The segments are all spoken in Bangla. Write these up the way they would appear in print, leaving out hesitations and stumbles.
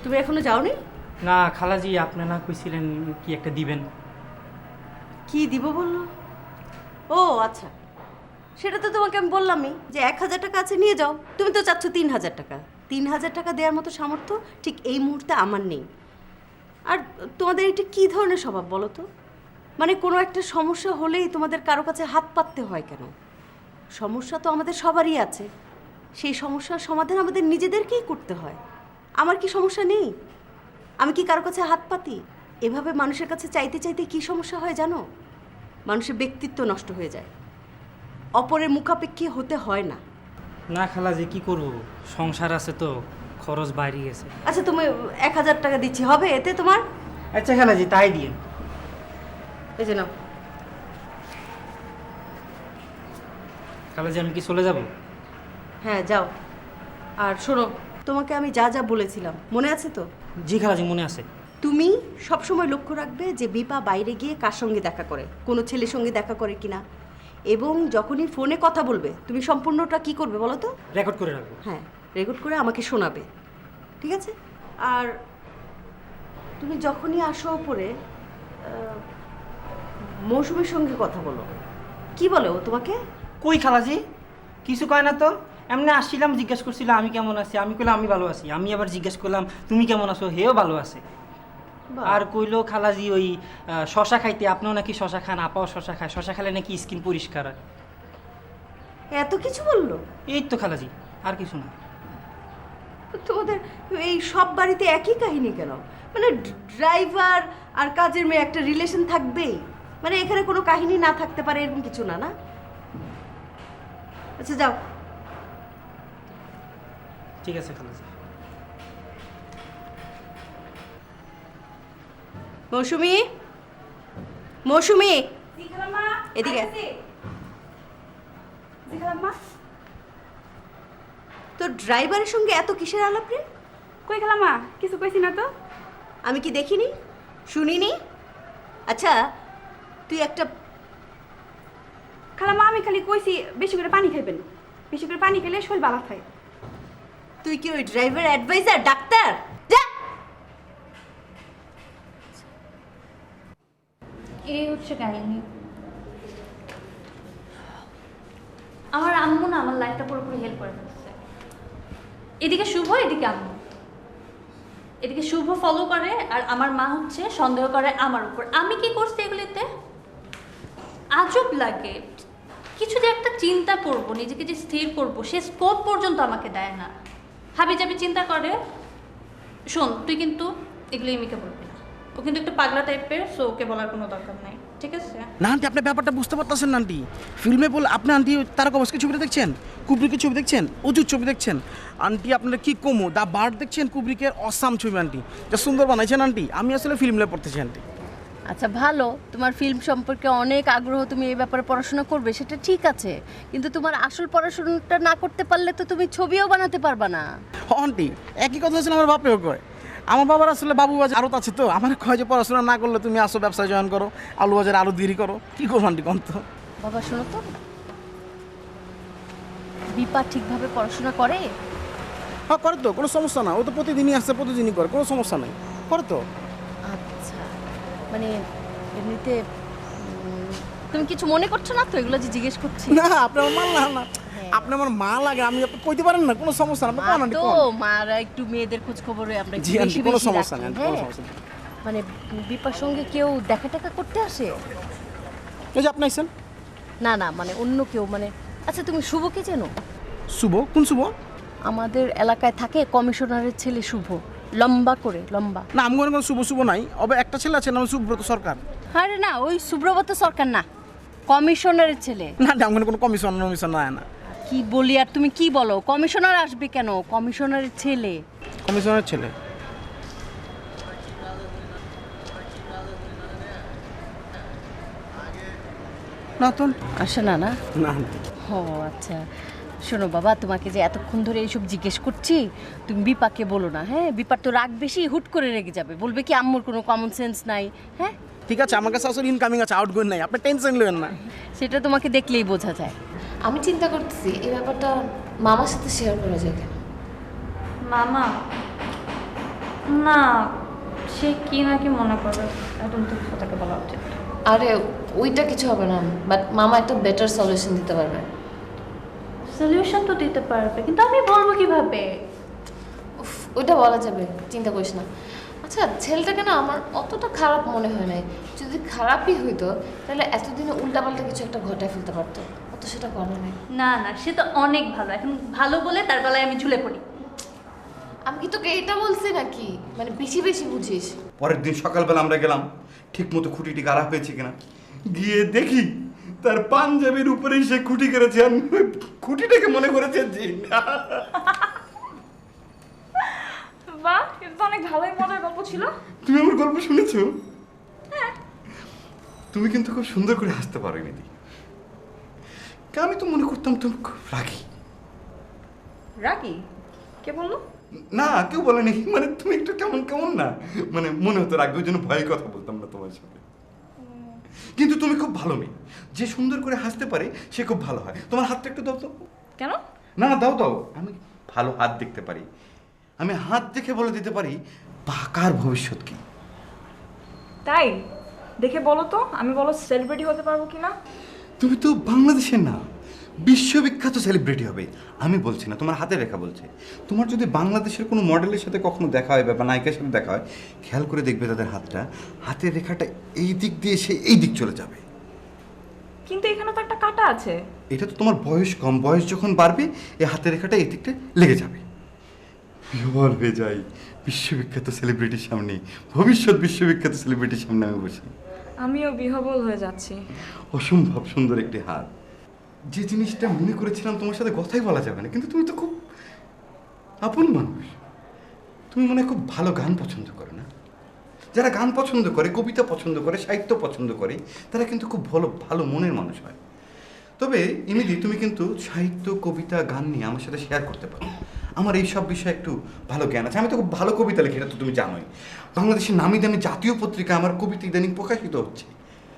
তুমি এখনো যাওনি? না খালাজি, আপনি না কইছিলেন কি একটা দিবেন। কি দিব বললো? ও আচ্ছা, সেটা তো তোমাকে আমি বললামই যে 1,000 টাকা আছে নিয়ে যাও। তুমি তো চাচ্ছ 3,000 টাকা। 3,000 টাকা দেওয়ার মতো সামর্থ্য ঠিক এই মুহূর্তে আমার নেই। আর তোমাদের এটা কী ধরনের স্বভাব বলো তো? মানে কোনো একটা সমস্যা হলেই তোমাদের কারো কাছে হাত পাততে হয় কেন? সমস্যা তো আমাদের সবারই আছে, সেই সমস্যার সমাধান আমাদের নিজেদেরকেই করতে হয়। আমার কি সমস্যা নেই? আমি কি কারো কাছে হাত পাতি? এভাবে মানুষের কাছে চাইতে চাইতে কি সমস্যা হয় জানো? মানুষের ব্যক্তিত্ব নষ্ট হয়ে যায়। অপরের মুখাপেক্ষী হতে হয় না। না খালাজি, কি করব, সংসার আছে তো, খরচ বাইরে গেছে। আচ্ছা, তুমি 1,000 টাকা দিচ্ছি, হবে এতে তোমার? আচ্ছা খালাজি, তাই দিন। এই যে নাও। খালাজি, আমি কি চলে যাব? হ্যাঁ যাও। আর শোনো, তোমাকে আমি যা যা বলেছিলাম মনে আছে তো? জি খালাজি, মনে আছে। তুমি সবসময় লক্ষ্য রাখবে যে বিপা বাইরে গিয়ে কার সঙ্গে দেখা করে, কোনো ছেলের সঙ্গে দেখা করে কিনা। এবং যখনই ফোনে কথা বলবে তুমি সম্পূর্ণটা কি করবে বলো তো? রেকর্ড করে রাখবো। হ্যাঁ, রেকর্ড করে আমাকে শোনাবে, ঠিক আছে? আর তুমি যখনই আসো ওপরে মৌসুমীর সঙ্গে কথা বলো। কি বলে ও তোমাকে? কই খালাজি, কিছু কয় না তো। এমনি আসছিলাম, জিজ্ঞেস করছিল আমি কেমন আছি, আমি কইলাম আমি ভালো আছি। আমি আবার জিজ্ঞেস করলাম তুমি কেমন আছো, হেও ভালো আছে। বাহ। আর কইলো খালাজি ওই শশা খাইতে, আপনিও নাকি শশা খান, আপাও শশা খায়, শশা খেলে নাকি স্কিন পরিষ্কার হয়। এত কিছু বললো? এই তো খালাজি, আর কিছু না। তোমাদের এই সব বাড়িতে একই কাহিনী কেন? মানে ড্রাইভার আর কাজের মেয়ে একটা রিলেশন থাকবেই, মানে এখানে কোনো কাহিনী না থাকতে পারে এরকম কিছু না, না? আচ্ছা যাও। ঠিক আছে খালাজি। মৌসুমী, মৌসুমী, এদিকে। তো ড্রাইভারের সঙ্গে এত কিসের আলাপ রে? কই গেলাম মা? কিছু কইছি না তো। আমি কি দেখিনি, শুনিনি? আচ্ছা তুই একটা খালাম্মা, আমি খালি কইছি বেশি করে পানি খাইবেন, বেশি করে পানি খেলে শরীর ভালো থাকে। তুই কি ওই ড্রাইভার অ্যাডভাইজার, ডাক্তার? যা। এই হচ্ছে কাহিনী। আমার আম্মু না আমার লাইফটা পুরোপুরি হেল্প করে ফেলছে। এদিকে শুভ, এদিকে আম্মু। এদিকে শুভ ফলো করে আর আমার মা হচ্ছে সন্দেহ করে আমার উপর। আমি কি করছি এগুলিতে? আজব লাগে। কিছু যে একটা চিন্তা করব, নিজেকে যে স্থির করব, সে স্কোপ পর্যন্ত আমাকে দেয় না। হাবি যাবি চিন্তা করে। শোন, তুই কিন্তু এগুলো এমিকে বলবি না। ও কিন্তু একটু পাগলা টাইপের, সো ওকে বলার কোনো দরকার নাই, ঠিক আছে? না আন্টি, আপনি ব্যাপারটা বুঝতে পারতেছেন না আন্টি। ফিল্মে বল আপনি আন্টি তারক অবস্থার ছবিটা দেখছেন, কুবরিকের ছবি দেখছেন, অজুর ছবি দেখছেন আন্টি। আপনারা কি কমো দা বার্ড দেখছেন, কুবরিকের অসাম ছবি আন্টি, যা সুন্দর বানাইছেন আন্টি। আমি আসলে ফিল্মে পড়তেছি আন্টি। আচ্ছা ভালো, তোমার ফিল্ম সম্পর্কে অনেক আগ্রহ, তুমি এই ব্যাপারে পড়াশোনা করবে, সেটা ঠিক আছে। কিন্তু তোমার আসল পড়াশোনাটা না করতে পারলে তো তুমি ছবিও বানাতে পারবা না। আন্টি একই কথা হচ্ছে আমার বাপেও কয়। আমার বাবার আসলে বাবু বাজার আড়ত আছে তো, আমার কয় যে পড়াশোনা না করলে তুমি আসো ব্যবসায় জয়েন করো, আলু বাজারে আলু দেরি করো। কি করবো আন্টি কন তো? বাবা শোনো তো, বিপা ঠিকভাবে পড়াশোনা করে? হ্যাঁ করে তো, কোনো সমস্যা না। ও তো প্রতিদিনই আসছে, প্রতিদিনই করে, কোনো সমস্যা নেই, করে তো। আচ্ছা, মানে এমনিতে তুমি কিছু মনে করছো না তো এগুলো যে জিজ্ঞেস করছি? না আপনি আমার মা না, আপনি আমার মা লাগে, আমি আপনি কইতে পারেন না, কোনো সমস্যা না। আপনি কোন আন্টি তো কোন? মারা একটু মেয়েদের খোঁজ খবরে আমরা একটু জি আন্টি, বেশি কোনো বেশি সমস্যা রাখি, নেই, কোনো হ্যাঁ? সমস্যা নেই। মানে বিপার সঙ্গে কেউ দেখা টাকা করতে আসে? এই যে আপনি আইছেন। না না, মানে অন্য কেউ, মানে আচ্ছা তুমি শুভকে চেনো? শুভ? কোন শুভ? আমাদের এলাকায় থাকে, কমিশনারের ছেলে শুভ, লম্বা করে, লম্বা। না আমি কোনো শুভ শুভ নাই, অবে একটা ছেলে আছে নাম সুব্রত সরকার। আরে না, ওই সুব্রবত সরকার না, কমিশনারের ছেলে। না আমি কোনো কমিশন না। কি বলি আর তুমি কি বলো? কমিশনার আসবে কেন? কমিশনারের ছেলে। কমিশনের ছেলে? না তো আসে না? না না। ও আচ্ছা। শোনো বাবা, তোমাকে যে এতক্ষণ ধরে এইসব জিজ্ঞেস করছি, তুমি বিপাকে বলো না, হ্যাঁ? বিপার তো রাগ বেশি, হুট করে রেগে যাবে, বলবে কি আম্মুর কোনো কমন সেন্স নাই, হ্যাঁ? ঠিক আছে, আমার কাছে আসলে ইনকামিং আছে, আউট গোয়িং নাই, আপনি টেনশন নেবেন না। সেটা তোমাকে দেখলেই বোঝা যায়। আমি চিন্তা করতেছি এই ব্যাপারটা মামার সাথে শেয়ার করা যায় কেন। মামা, না, সে কি না কি মনে করবে একদম তো তাকে বলা উচিত। আরে ওইটা কিছু হবে না, বাট মামা একটা বেটার সলিউশন দিতে পারবে। সলিউশন তো দিতে পারবে, কিন্তু আমি বলবো কিভাবে? উফ, ওইটা বলা যাবে, চিন্তা করিস না। আচ্ছা, ছেলেটাকে না আমার অতটা খারাপ মনে হয় নাই। যদি খারাপই হইতো তাহলে এতদিনে উল্টাপাল্টা কিছু একটা ঘটায় ফেলতে পারতো, অত সেটা করে নাই। না না, সে তো অনেক ভালো। এখন ভালো বলে তার গলায় আমি ঝুলে পড়ি। আমি কি তোকে এটা বলছি নাকি? মানে বেশি বেশি বুঝিস। পরের দিন সকালবেলা আমরা গেলাম, ঠিক মতো খুঁটিটি গাড়া হয়েছে কিনা গিয়ে দেখি তার পাঞ্জাবির উপরেই সে খুঁটি কেড়েছে। আর খুঁটিটাকে মনে করেছে জিন। বাহ, এটা তো অনেক ভালোই মজার গল্প ছিল। তুমি আমার গল্প শুনেছো? তুমি কিন্তু খুব সুন্দর করে হাসতে পারো নিধি। আমি তো মনে করতাম তুমি খুব রাগী। রাগি? কে বললো? না, কেউ বলেনি। মানে তুমি একটু কেমন কেমন না, মানে মনে হতো রাগী, ওই জন্য ভয়ে কথা বলতাম না তোমার সাথে। কিন্তু তুমি খুব ভালো মেয়ে, যে সুন্দর করে হাসতে পারে সে খুব ভালো হয়। তোমার হাতটা একটু দাও তো। কেন? না না, দাও দাও। আমি ভালো হাত দেখতে পারি, আমি হাত দেখে বলে দিতে পারি পাকার ভবিষ্যৎ কি। তাই দেখে বলো তো, আমি বলো সেলিব্রিটি হতে পারবো কিনা। তুমি তো বাংলাদেশের না, বিশ্ববিখ্যাত সেলিব্রিটি হবে। আমি বলছি না, তোমার হাতের রেখা বলছে। তোমার যদি বাংলাদেশের কোনো মডেলের সাথে কখনো দেখা হয় বা নায়িকার সাথে দেখা হয়, খেয়াল করে দেখবে তাদের হাতের রেখাটা এই দিক দিয়ে সে এই দিক চলে যাবে। কিন্তু এখানে তো একটা কাটা আছে। এটা তো তোমার বয়স কম, বয়স যখন বাড়বে এই হাতের রেখাটা এই দিকটা লেগে যাবে। বিহ্বল হয়ে যাই বিশ্ববিখ্যাত সেলিব্রিটির সামনে, ভবিষ্যৎ বিশ্ববিখ্যাত সেলিব্রিটির সামনে আমি বসি। আমিও বিহ্বল হয়ে যাচ্ছি। অসম্ভব সুন্দর একটি হাত। যে জিনিসটা মনে করেছিলাম তোমার সাথে কথাই বলা যাবে না, কিন্তু তুমি তো খুব আপন মানুষ। তুমি মনে হয় খুব ভালো গান পছন্দ করো না? যারা গান পছন্দ করে, কবিতা পছন্দ করে, সাহিত্য পছন্দ করে, তারা কিন্তু খুব ভালো ভালো মনের মানুষ হয়। তবে ইমিদি, তুমি কিন্তু সাহিত্য, কবিতা, গান নিয়ে আমার সাথে শেয়ার করতে পারো। আমার এই সব বিষয়ে একটু ভালো জ্ঞান আছে। আমি তো খুব ভালো কবিতা লিখি, এটা তো তুমি জানোই। বাংলাদেশের নামি দামি জাতীয় পত্রিকায় আমার কবিতা ইদানিং প্রকাশিত হচ্ছে।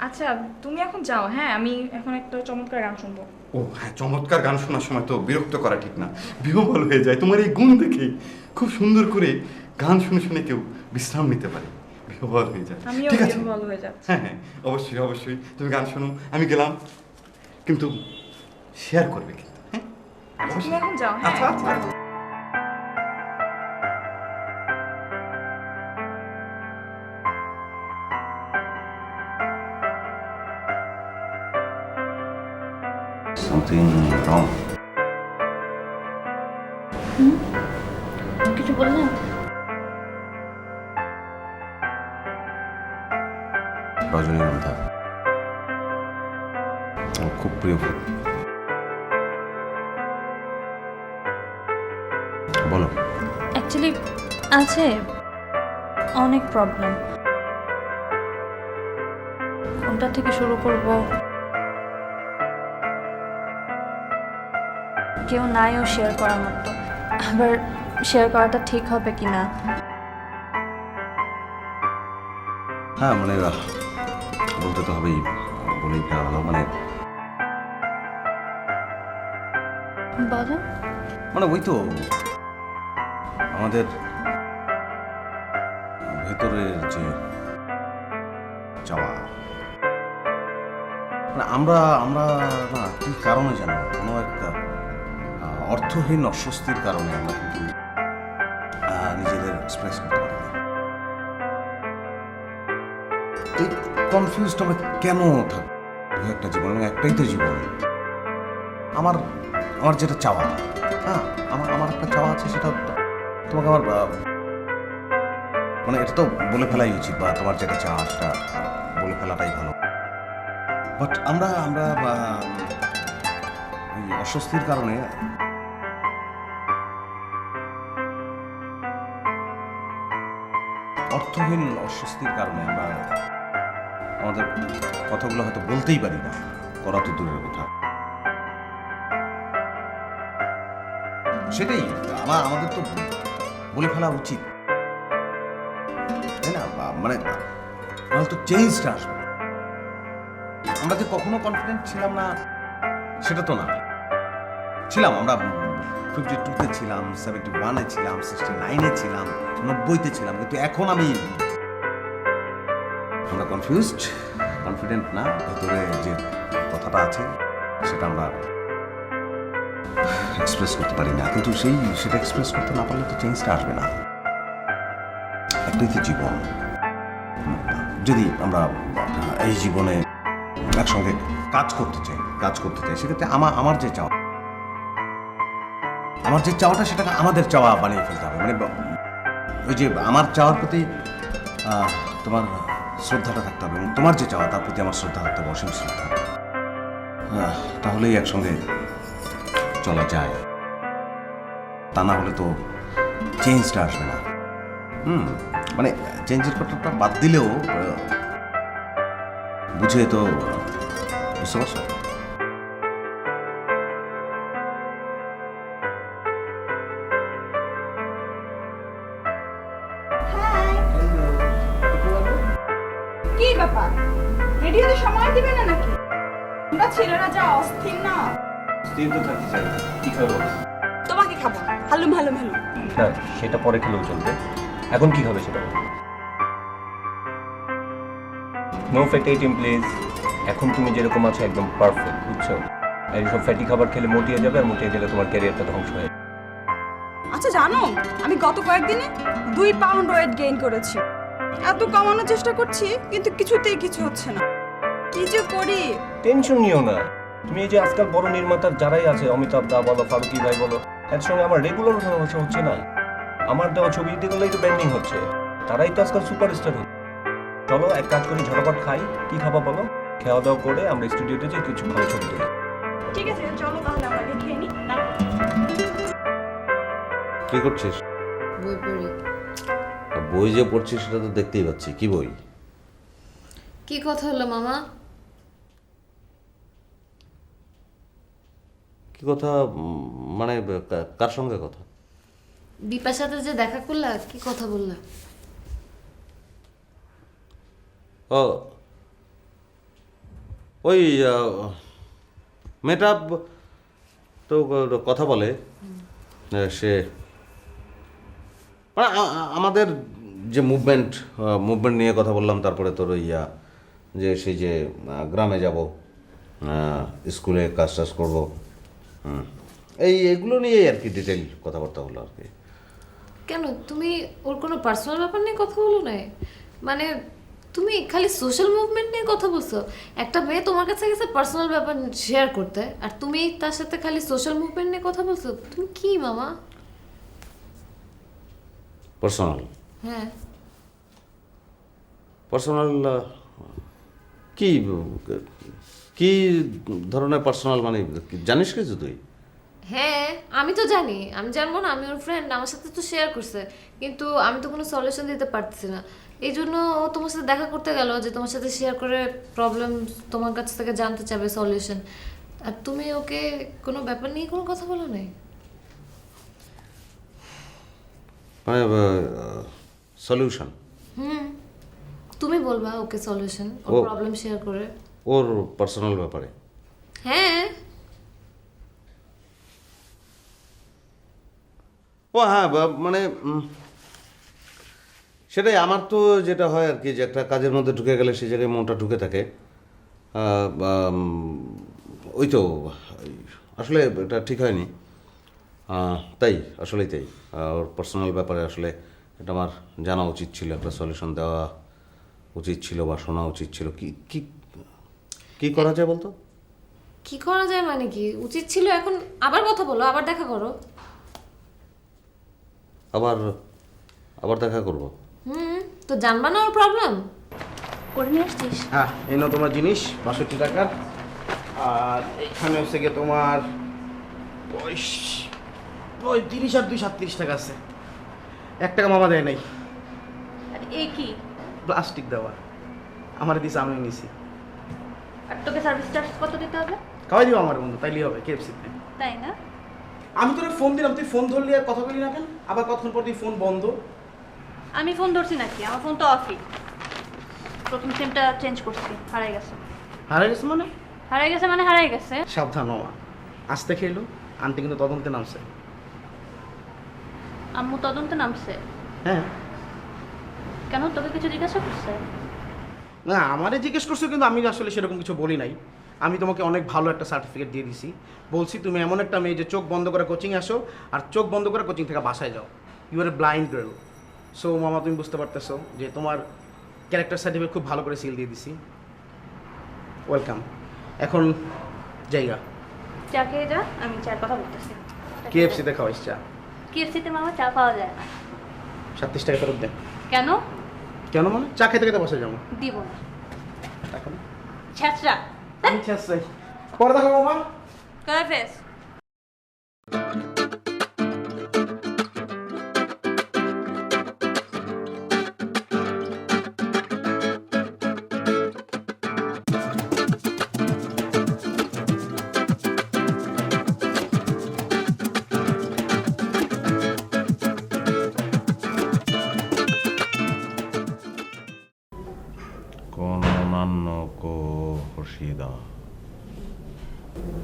আচ্ছা, তুমি এখন যাও। হ্যাঁ, আমি এখন একটা চমৎকার গান শুনবো। ও হ্যাঁ, চমৎকার গান শোনার সময় তো বিরক্ত করা ঠিক না, বিহ্বল হয়ে যায়। তোমার এই গুণ দেখে খুব সুন্দর করে গান শুনে শুনে কেউ বিশ্রাম নিতে পারে, বিহ্বল হয়ে যায়। আমিও ঠিক আছে, বিহ্বল হয়ে যাচ্ছি। হ্যাঁ হ্যাঁ, অবশ্যই অবশ্যই তুমি গান শোনো, আমি গেলাম। কিন্তু শেয়ার করবে কিন্তু, হ্যাঁ? আচ্ছা, তুমি এখন যাও। হ্যাঁ, আচ্ছা আচ্ছা। Something wrong. কিছু বললেন? রজনীগন্ধা আমার খুব প্রিয় ফুল। বলো। অ্যাকচুয়ালি আছে অনেক প্রবলেম। কোনটা থেকে শুরু করব? কেউ নাইও শেয়ার করার মতো। আবার শেয়ার করাটা ঠিক হবে কিনা। হ্যাঁ মানে বলতে তো হবেই, বলেই ভালো। মানে বলো। মানে ওই তো আমাদের ভেতরের যে চাওয়া, মানে আমরা আমরা না কি কারণে জানো, কোনো একটা অর্থহীন অস্বস্তির কারণে আমরা কিন্তু নিজেদের এক্সপ্রেস করতে পারি না। এই কনফিউজড আমরা কেন থাকি একটা জীবন, এবং একটাই তো জীবন। আমার আমার যেটা চাওয়া, হ্যাঁ আমার একটা চাওয়া আছে, সেটা তোমাকে আমার মানে এটা তো বলে ফেলাই উচিত, বা তোমার যেটা চাওয়া সেটা বলে ফেলাটাই ভালো। বাট আমরা আমরা ওই অস্বস্তির কারণে, অর্থহীন অস্বস্তির কারণে আমরা আমাদের কথাগুলো হয়তো বলতেই পারি না, করা তো দূরের কথা। সেটাই আমাদের তো বলে ফেলা উচিত, তাই না? মানে তো চেঞ্জটা আসবে। আমরা যে কখনো কনফিডেন্ট ছিলাম না সেটা তো না, ছিলাম। আমরা 52-তে ছিলাম, 71-এ ছিলাম, 69-এ ছিলাম, 90-তে ছিলাম, কিন্তু এখন আমরা কনফিউজড, কনফিডেন্ট না। ভেতরে যে কথাটা আছে সেটা আমরা এক্সপ্রেস করতে পারি না, কিন্তু সেটা এক্সপ্রেস করতে না পারলে তো চেঞ্জটা আসবে না। একটাই তো জীবন। যদি আমরা এই জীবনে একসঙ্গে কাজ করতে চাই সেক্ষেত্রে আমার যে চাওয়াটা সেটাকে আমাদের চাওয়া বানিয়ে ফেলতে হবে। মানে ওই যে আমার চাওয়ার প্রতি তোমার শ্রদ্ধাটা থাকতে হবে, এবং তোমার যে চাওয়া তার প্রতি আমার শ্রদ্ধা থাকতে হবে, অসীম শ্রদ্ধা। তাহলেই একসঙ্গে চলা যায়, তা না হলে তো চেঞ্জটা আসবে না। মানে চেঞ্জের কথাটা বাদ দিলেও বুঝে তো, বুঝতে পারছো? কি ব্যাপার, রেডি হতে সময় দিবে না নাকি? আমরা ছেলেরা যা অস্থির না। স্থির তো থাকতে চাই, কি খাবো? তোমাকে খাবো হালুম হালুম হালুম। না, সেটা পরে খেলেও চলবে। এখন কি খাবে সেটা? No fatty item please. এখন তুমি যেরকম আছো একদম পারফেক্ট, বুঝছো? আর এইসব ফ্যাটি খাবার খেলে মোটিয়ে যাবে, আর মোটিয়ে গেলে তোমার ক্যারিয়ারটা ধ্বংস হয়ে যাবে। আচ্ছা জানো, আমি গত কয়েকদিনে 2 পাউন্ড ওয়েট গেইন করেছি। এত কমানোর চেষ্টা করছি কিন্তু কিছুতেই কিছু হচ্ছে না। কি যে করি। টেনশন নিও না। তুমি এই যে আজকাল বড় নির্মাতার যারাই আছে, অমিতাভ দা বলো, ফারুকি ভাই বলো, এর সঙ্গে আমার রেগুলার ওঠা হচ্ছে না। আমার দেওয়া ছবি দিগুলোই তো ব্যান্ডিং হচ্ছে, তারাই তো আজকাল সুপারস্টার হচ্ছে। চলো এক কাজ করি, ঝটপট খাই। কি খাবা বলো? খাওয়া দাওয়া করে আমরা স্টুডিওতে যাই, কিছু ভালো ছবি তুলি। ঠিক আছে চলো তাহলে আমরা আগে খেয়ে নিই। কি করছিস? বই পড়ি। বই যে পড়ছিস সেটা তো দেখতেই পাচ্ছি। কি বই? কি কথা হলো মামা? কি কথা মানে কার সঙ্গে কথা? দীপার সাথে যে দেখা করলা, কি কথা বললা? ও ওই মেয়েটা তো কথা বলে, সে মানে আমাদের যে মুভমেন্ট নিয়ে কথা বললাম। তারপরে তোর যে সেই যে গ্রামে যাব, স্কুলে কাজ টাজ করবো, এইগুলো নিয়েই আর কি ডিটেইল কথাবার্তা হলো আর কি। কেন তুমি ওর কোনো পার্সোনাল ব্যাপার নিয়ে কথা বলো না? মানে তুমি খালি সোশ্যাল মুভমেন্ট নিয়ে কথা বলছো? একটা মেয়ে তোমার কাছে গেছে পার্সোনাল ব্যাপার শেয়ার করতে, আর তুমি তার সাথে খালি সোশ্যাল মুভমেন্ট নিয়ে কথা বলছো? তুমি কি মামা? পার্সোনাল? হ্যাঁ। পার্সোনাল কি কি ধরনের পার্সোনাল মানে জানিস কিছু তুই? হ্যাঁ আমি তো জানি, আমি জানবো না? আমি ওর ফ্রেন্ড, আমার সাথে তো শেয়ার করছে, কিন্তু আমি তো কোনো সলিউশন দিতে পারতেছি না। এই জন্য ও তোমার সাথে দেখা করতে গেল, যে তোমার সাথে শেয়ার করে প্রবলেম তোমার কাছ থেকে জানতে চাবে সলিউশন। আর তুমি ওকে কোনো ব্যাপার নিয়ে কোনো কথা বলো নাই? মানে সলিউশন? তুমি বলবা ওকে সলিউশন, ওর প্রবলেম শেয়ার করে, ওর পার্সোনাল ব্যাপারে? হ্যাঁ। ও হ্যাঁ, মানে সেটাই। আমার তো যেটা হয় আর কি, যে একটা কাজের মধ্যে ঢুকে গেলে সেই জায়গায় মনটা ঢুকে থাকে। ওই তো আসলে এটা ঠিক হয়নি, তাই আসলেই তাই। ওর পার্সোনাল ব্যাপারে আসলে এটা আমার জানা উচিত ছিল, একটা সলিউশন দেওয়া উচিত ছিল বা শোনা উচিত ছিল। কি কি কি করা যায় বলতো? কি করা যায় মানে কি? উচিত ছিল এখন আবার কথা বলো, আবার দেখা করো। আবার দেখা করব? তো জানবা না ওর প্রবলেম? করে নিয়ে আসছিস? হ্যাঁ, এই নাও তোমার জিনিস 62 টাকার। আর এখানে হচ্ছে গিয়ে তোমার 30 আর 2 37 টাকা আছে। 1 টাকা মামা দেয় নাই। আর এই কি? প্লাস্টিক দেওয়া আমার দিছে, আমি নিছি। আর তোকে সার্ভিস চার্জ কত দিতে হবে? খাওয়াই দিও আমার বন্ধু, তাইলেই হবে কেএফসিতে। তাই না? আমি তোর ফোন দিলাম, তুই ফোন ধরলি আর কথা বলি না কেন? আবার কতক্ষণ পর তুই ফোন বন্ধ। আমি ফোন ধরছি নাকি? আমার ফোন তো অফই। প্রথম সিমটা চেঞ্জ করছি, হারাই গেছে। হারাই গেছে মানে? হারাই গেছে মানে হারাই গেছে। সাবধান মামা, আসতে খেলো। আন্টি কিন্তু তদন্তে নামছে। আম্মু তদন্তে নামছে? হ্যাঁ। কেন, তোকে কিছু জিজ্ঞাসা করছে? না, আমারে জিজ্ঞেস করছো, কিন্তু আমি আসলে সেরকম কিছু বলি নাই। আমি তোমাকে অনেক ভালো একটা সার্টিফিকেট দিয়ে দিছি। বলছি তুমি এমন একটা মেয়ে যে চোখ বন্ধ করে কোচিংয়ে আসো আর চোখ বন্ধ করে কোচিং থেকে বাসায় যাও। You are a blind girl. So মামা, তুমি বুঝতে পারতেছো যে তোমার ক্যারেক্টার সার্টিফিকেট খুব ভালো করে সিল দিয়ে দিছি। ওয়েলকাম। এখন জায়গা চা খেয়ে যা, আমি চার কথা বলতেছি। KFC-তে খাওয়াইস চা। KFC-তে মামা চা পাওয়া যায় না। 37 টাকা ফেরত দেন। কেন? কেন মানে? চা খেতে খেতে বাসায় যাবো। দিব না। এখন ছ্যাঁচড়া। আমি ছেঁচড়াই। পরে দেখো মামা। কয়ফেস। কোন অন্যান্য কো হর্ষিদা।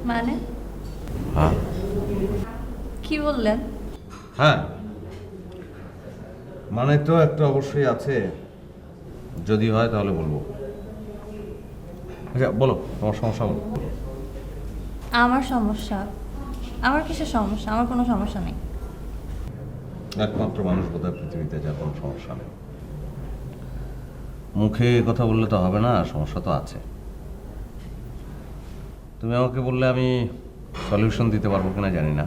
মানে হ্যাঁ কি বললেন? হ্যাঁ, মানে তো একটা অবশ্যই আছে, যদি হয় তাহলে বলবো। আচ্ছা বলো, তোমার সমস্যা বলো। আমার সমস্যা? আমার কিসের সমস্যা? আমার কোনো সমস্যা নেই। একমাত্র মানুষ বোধহয় পৃথিবীতে যার কোনো সমস্যা নেই। মুখে কথা বললে তো হবে না, সমস্যা তো আছে। তুমি আমাকে বললে আমি সলিউশন দিতে পারবো কিনা জানি না,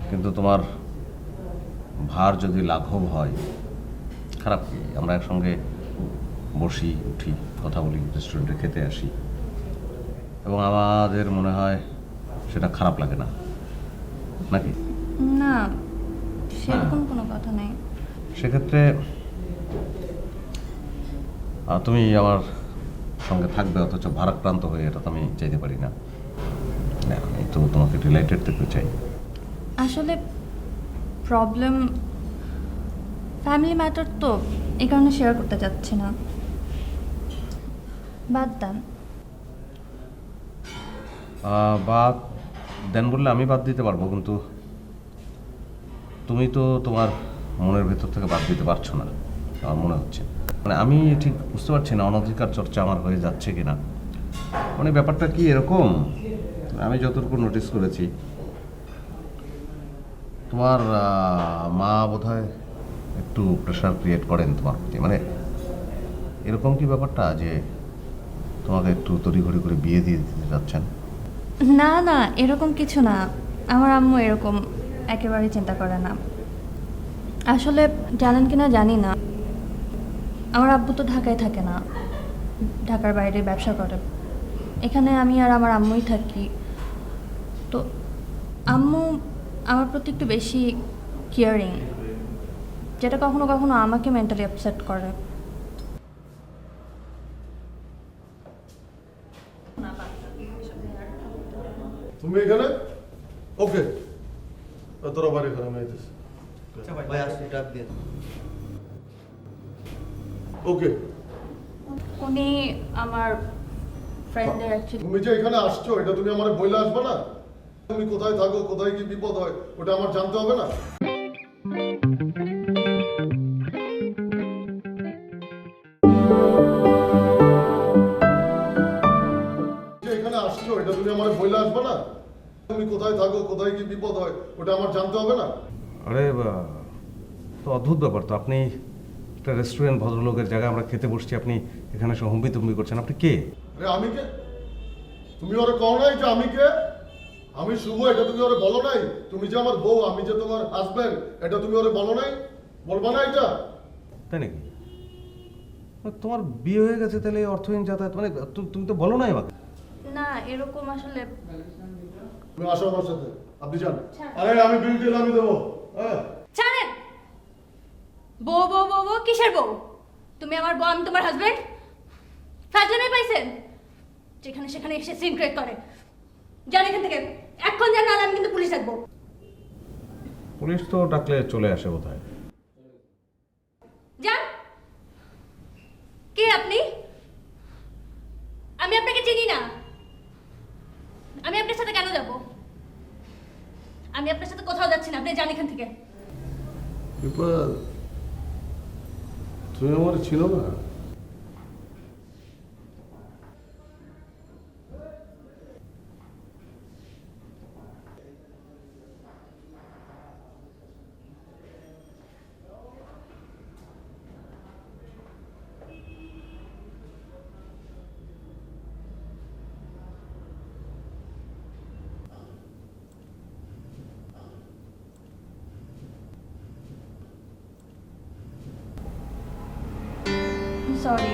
কিন্তু তোমার ভার যদি লাঘব হয়, খারাপ কি? আমরা একসঙ্গে বসি, উঠি, কথা বলি, রেস্টুরেন্টে খেতে আসি, এবং আমাদের মনে হয় সেটা খারাপ লাগে না, নাকি? না, সেরকম কোনো কথা নেই। সেক্ষেত্রে তুমি আমার সঙ্গে থাকবে অথচ ভারাক্রান্ত হয়ে, এটা তো আমি চাইতে পারি না। আমি তো তোমাকে রিলেটেড থেকে চাই। আসলে প্রবলেম ফ্যামিলি ম্যাটার, তো এই কারণে শেয়ার করতে চাচ্ছি না। বাদ দেন। বাদ দেন বললে আমি বাদ দিতে পারবো, কিন্তু তুমি তো তোমার মনের ভেতর থেকে বাদ দিতে পারছো না, আমার মনে হচ্ছে। মানে আমি ঠিক বুঝতে পারছি না অনধিকার চর্চা আমার হয়ে যাচ্ছে কিনা। মানে ব্যাপারটা কি এরকম, আমি যতটুকু নোটিস করেছি, তোমার মা বোধহয় একটু প্রেশার ক্রিয়েট করেন তোমার প্রতি। মানে এরকম কি ব্যাপারটা যে তোমাকে একটু তড়িঘড়ি করে বিয়ে দিয়ে দিতে যাচ্ছেন? না না, এরকম কিছু না। আমার আম্মু এরকম একেবারেই চিন্তা করে না। আসলে জানেন কিনা জানি না, আমার আব্বু তো ঢাকায় থাকে না, ঢাকার বাইরে ব্যবসা করে। এখানে আমি আর আমার আম্মুই থাকি। তো আম্মু আমার প্রতি একটু বেশি কেয়ারিং, যেটা কখনো কখনো আমাকে মেন্টালি আপসেট করে। তুমি এখানে? ওকে, তোরা বাড়ি এখানে আমি আইতেছি। ওকে। উনি আমার ফ্রেন্ডের অ্যাকচুয়ালি। তুমি যে এখানে আসছো, এটা তুমি আমার বইলে আসবে না? তুমি কোথায় থাকো, কোথায় কি বিপদ হয়, ওটা আমার জানতে হবে না? এখানে আসছো, এটা তুমি আমার বইলে আসবে না? তুমি কোথায় থাকো, কোথায় কি বিপদ হয়, ওটা আমার জানতে হবে না? আরে তো অদ্ভুত ব্যাপার তো, আপনি একটা রেস্টুরেন্ট, ভদ্রলোকের জায়গায় আমরা খেতে বসছি, আপনি এখানে এসে হম্বি তুম্বি করছেন। আপনি কে? আরে আমি কে? তুমি ওরে কও নাই যে আমি কে? আমি শুভ, এটা তুমি ওরে বলো নাই? তুমি যে আমার বউ, আমি যে তোমার হাজবেন্ড, এটা তুমি ওরে বলো নাই? বলবা না এটা? তাই নাকি? তোমার বিয়ে হয়ে গেছে, তাহলে এই অর্থহীন যাতায়াত, মানে তুমি তো বলো নাই আমাকে। না, এরকম আসলে। তুমি আসো আমার সাথে, আপনি যান। আরে আমি বিল টিল আমি দেবো। হ্যাঁ ছাড়েন। বউ বউ বউ বউ কিসের বউ? তুমি আমার বউ, আমি তোমার হাজবেন্ড। ফাজলামি পাইছেন? যেখানে সেখানে এসে সিন ক্রিয়েট করে। যান এখান থেকে, এখন যান, নাহলে আমি কিন্তু পুলিশ ডাকবো। পুলিশ তো ডাকলে চলে আসে বোধহয়। যান। কে আপনি? আমি আপনাকে চিনি না। আমি আপনার সাথে কেন যাব? আমি আপনার সাথে কোথাও যাচ্ছি না, আপনি যান এখান থেকে। এবার তুমি আমার চিনো না? সরি।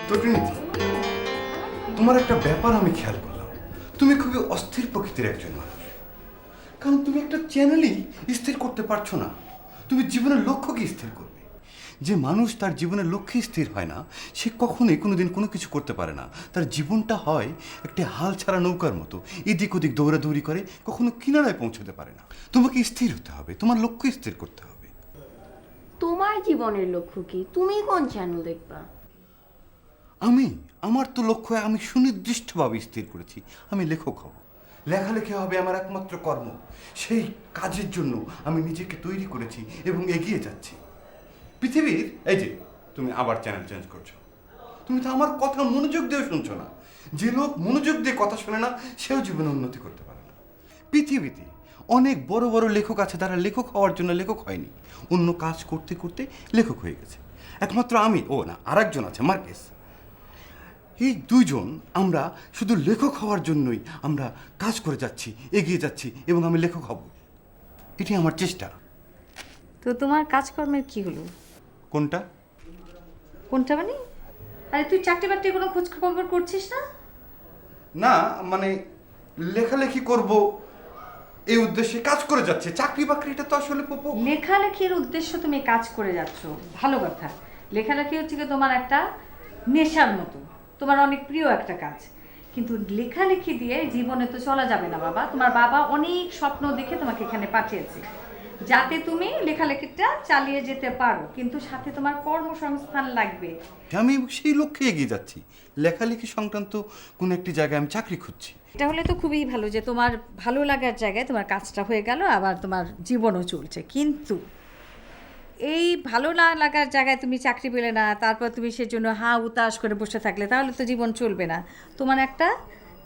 তো ট্রিনিটি, তোমার একটা ব্যাপার আমি খেয়াল করলাম, তুমি খুবই অস্থির প্রকৃতির একজন মানুষ। কারণ তুমি একটা চ্যানেলই স্থির করতে পারছো না। তুমি জীবনের লক্ষ্যকে স্থির করবে। যে মানুষ তার জীবনের লক্ষ্যে স্থির হয় না, সে কখনোই কোনোদিন কোনো কিছু করতে পারে না। তার জীবনটা হয় একটি হাল ছাড়া নৌকার মতো, এদিক ওদিক দৌড়াদৌড়ি করে, কখনো কিনারায় পৌঁছতে পারে না। তোমাকে স্থির হতে হবে, তোমার লক্ষ্য স্থির করতে হবে। তোমার জীবনের লক্ষ্য কি? তুমি কোন চ্যানেল দেখবা? আমার তো লক্ষ্য আমি সুনির্দিষ্টভাবে স্থির করেছি, আমি লেখক হব। লেখালেখি হবে আমার একমাত্র কর্ম। সেই কাজের জন্য আমি নিজেকে তৈরি করেছি এবং এগিয়ে যাচ্ছি। পৃথিবীর এই যে তুমি আবার চ্যানেল চেঞ্জ করছো, তুমি তো আমার কথা মনোযোগ দিয়ে শুনছো না। যে লোক মনোযোগ দিয়ে কথা শোনে না, সেও জীবনে উন্নতি করতে পারে না। পৃথিবীতে অনেক বড় বড় লেখক আছে, তারা লেখক হওয়ার জন্য লেখক হয়নি, অন্য কাজ করতে করতে লেখক হয়ে গেছে। একমাত্র আমি, ও না, আরেকজন আছে মার্কেস। এই দুইজন আমরা শুধু লেখক হওয়ার জন্যই আমরা কাজ করে যাচ্ছি, এগিয়ে যাচ্ছি, এবং আমি লেখক হব, এটি আমার চেষ্টা। তো তোমার কাজকর্মের কি হলো? কোনটা? কোনটা মানে? আরে তুই চাকরি বাকরির কোনো খোঁজ খবর করছিস না? না, মানে লেখালেখি করব এই উদ্দেশ্যে কাজ করে যাচ্ছে। চাকরি বাকরিটা তো আসলে লেখালেখির উদ্দেশ্য তুমি কাজ করে যাচ্ছ, ভালো কথা। লেখালেখি হচ্ছে কি তোমার একটা নেশার মতো, তোমার অনেক প্রিয় একটা কাজ। কিন্তু লেখালেখি দিয়ে জীবনে তো চলা যাবে না বাবা। তোমার বাবা অনেক স্বপ্ন দেখে তোমাকে এখানে পাঠিয়েছে যাতে তুমি লেখালেখিটা চালিয়ে যেতে পারো, কিন্তু সাথে তোমার কর্মসংস্থান লাগবে। আমি সেই লক্ষ্যে এগিয়ে যাচ্ছি। লেখালেখি সংক্রান্ত কোনো একটি জায়গায় আমি চাকরি খুঁজছি। এটা হলে তো খুবই ভালো যে তোমার ভালো লাগার জায়গায় তোমার কাজটা হয়ে গেল, আবার তোমার জীবনও চলছে। কিন্তু এই ভালো না লাগার জায়গায় তুমি চাকরি পেলে না, তারপর তুমি সেজন্য হা উতাস করে বসে থাকলে, তাহলে তো জীবন চলবে না। তোমার একটা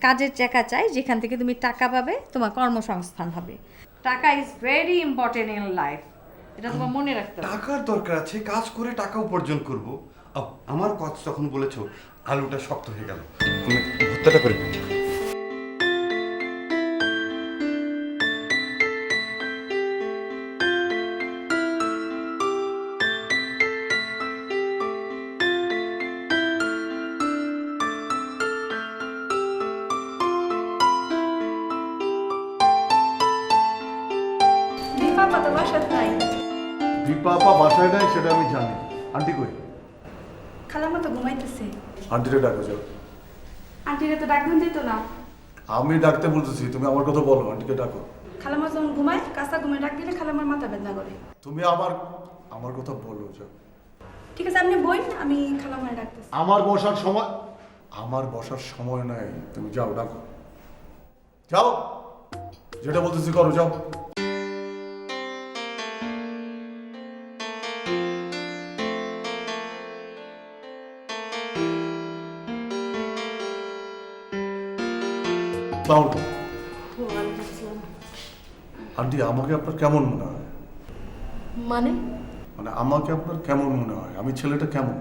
কাজের জায়গা চাই যেখান থেকে তুমি টাকা পাবে, তোমার কর্মসংস্থান হবে। টাকা is very important in life, এটা তোমার মনে রাখতে হবে। টাকার দরকার আছে, কাজ করে টাকা উপার্জন করব। আমার কথা তখন বলেছো আলুটা শক্ত হয়ে গেল, আমি ভর্তাটা করে দিই। দীপা তো বাসায় নাই। দীপা আপা বাসায় নাই সেটা আমি জানি। আন্টি কই? খালাম্মা তো ঘুমাইতেছে। আন্টিরে ডাকো যাও। আন্টিরে তো ডাকবেন দিত না। আমি ডাকতে বলতেছি, তুমি আমার কথা বলো, আন্টিকে ডাকো। খালাম্মা যখন ঘুমায়, কাঁচা ঘুমায় ডাক দিলে খালাম্মার মাথা বেদনা করে। তুমি আমার কথা বলো যাও। ঠিক আছে, আপনি বইন, আমি খালাম্মার ডাকতেছি। আমার বসার সময় নাই, তুমি যাও ডাকো। যাও, যেটা বলতেছি করো, যাও। আন্টি, আমাকে আপনার কেমন মনে হয়? মানে মানে আমাকে আপনার কেমন মনে হয়? আমি ছেলেটা কেমন?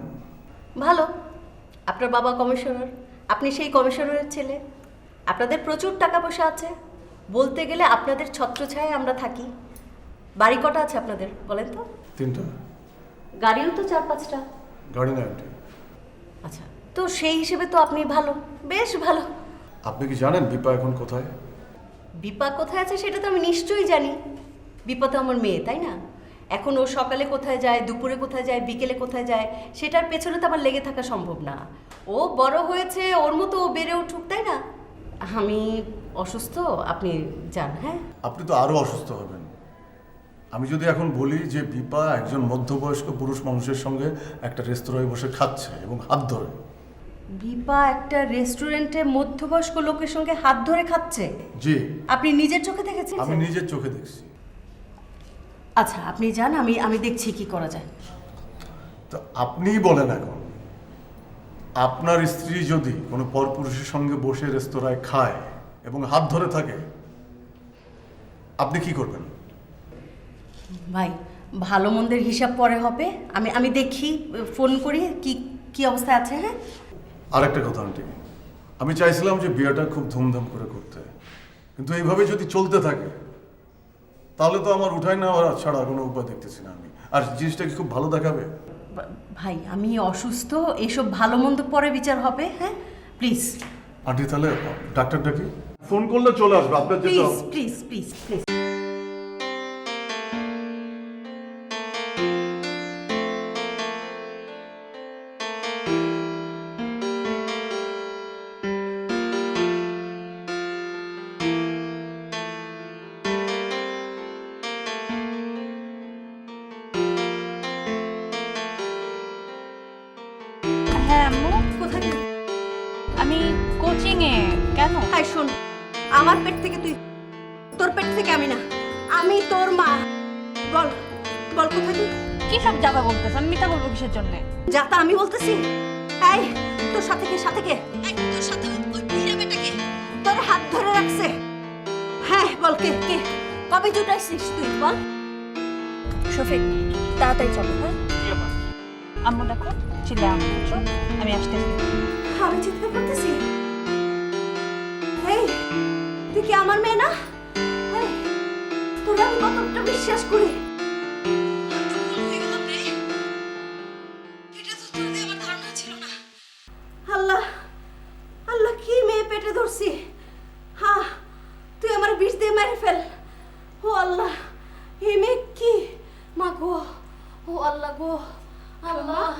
ভালো। আপনার বাবা কমিশনার, আপনি সেই কমিশনারের ছেলে। আপনাদের প্রচুর টাকা পয়সা আছে, বলতে গেলে আপনাদের ছত্রছায়ায় আমরা থাকি। বাড়ি কটা আছে আপনাদের বলেন তো? 3টা। গাড়িও তো 4-5টা। গাড়ি না আন্টি। আচ্ছা, তো সেই হিসেবে তো আপনি ভালো, বেশ ভালো। আপনি কি জানেন দীপা এখন কোথায়? বিপা কোথায় আছে সেটা তো আমি নিশ্চয়ই জানি। বিপা তো আমার মেয়ে, তাই না? এখন ও সকালে কোথায় যায়, দুপুরে কোথায় যায়, বিকেলে কোথায় যায়, সেটার পেছনে তো আমার লেগে থাকা সম্ভব না। ও বড় হয়েছে, ওর মতো ও বেড়ে উঠুক, তাই না? আমি অসুস্থ, আপনি যান। হ্যাঁ, আপনি তো আরো অসুস্থ হবেন। আমি যদি এখন বলি যে বিপা একজন মধ্যবয়স্ক পুরুষ মানুষের সঙ্গে একটা রেস্তোরাঁয় বসে খাচ্ছে এবং হাত ধরে, বিপা একটা রেস্টুরেন্টে মধ্যবয়স্ক লোকের সঙ্গে হাত ধরে খাচ্ছে? জি, আপনি নিজের চোখে দেখেছেন? আমি নিজের চোখে দেখছি। আচ্ছা আপনি যান, আমি দেখছি কি করা যায়। তো আপনিই বলেন এখন, আপনার স্ত্রী যদি কোনো পরপুরুষের সঙ্গে বসে রেস্তোরাঁয় খায় এবং হাত ধরে থাকে, আপনি কি করবেন? ভাই ভালো মন্দের হিসাব পরে হবে, আমি দেখি, ফোন করি কি অবস্থা আছে। হ্যাঁ, আরেকটা কথা আন্টি, আমি চাইছিলাম যে বিয়েটা খুব ধুমধাম করে করতে, কিন্তু এইভাবে যদি চলতে থাকে তাহলে তো আমার উঠাই নেওয়া ছাড়া কোনো উপায় দেখতেছি না আমি। আর জিনিসটা কি খুব ভালো দেখাবে? ভাই আমি অসুস্থ, এসব ভালো মন্দ পরে বিচার হবে। হ্যাঁ প্লিজ আন্টি, তাহলে ডাক্তারটা কি ফোন করলে চলে আসবে আপনার যেটা। Please please please please. হ্যাঁ আম্মু, কোথায়? আমি কোচিংয়ে। কেন? হাই শোন, আমার পেট থেকে তুই, তোর পেট থেকে আমি না, আমি তোর মা। বল বল কোথায় তুই? কি সব যাবা বলতেছ? আমি মিথ্যা বলবো কিসের জন্য? যাতা আমি বলতেছি। এই তোর সাথে কে? এই তোর সাথে ওই বুড়া বেটাকে তোর হাত ধরে রাখছে? হ্যাঁ বল কে? কবে জুটাইছিস তুই বল? শফিক, তাড়াতাড়ি চলো। হ্যাঁ আম্মু দেখো, চিল্লা আম্মু, বুঝছো? আমি আসতেছি। আমি চিৎকার করতেছি? এই তুই কি আমার মেয়ে না? এই, তোর আমি কতটা বিশ্বাস করি। আল্লাহ আল্লাহ, কি মেয়ে পেটে ধরছি। হ্যাঁ তুই আমার বিষ দিয়ে মেরে ফেল। ও আল্লাহ, এই মেয়ে কি মা গো, ও আল্লাহ গো, আল্লাহ।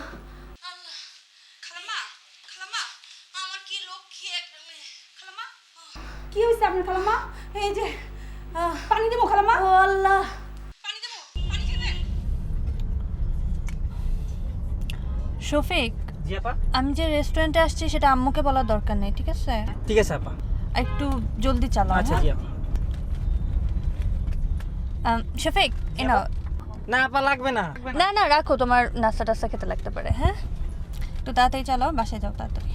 কি হয়েছে আপনার খালাম্মা? এই যে পানি দেবো খালাম্মা? ও আল্লাহ, শফিক, জি আপা। আমি যে রেস্টুরেন্টে আসছি সেটা আম্মুকে বলার দরকার নেই, ঠিক আছে? ঠিক আছে আপা। একটু জলদি চালাও। আচ্ছা জি আপা। শফিক, এনো। না আপা, লাগবে না। না না, রাখো, তোমার নাস্তা টাস্তা খেতে লাগতে পারে। হ্যাঁ তো তাড়াতাড়ি চালাও, বাসায় যাও তাড়াতাড়ি।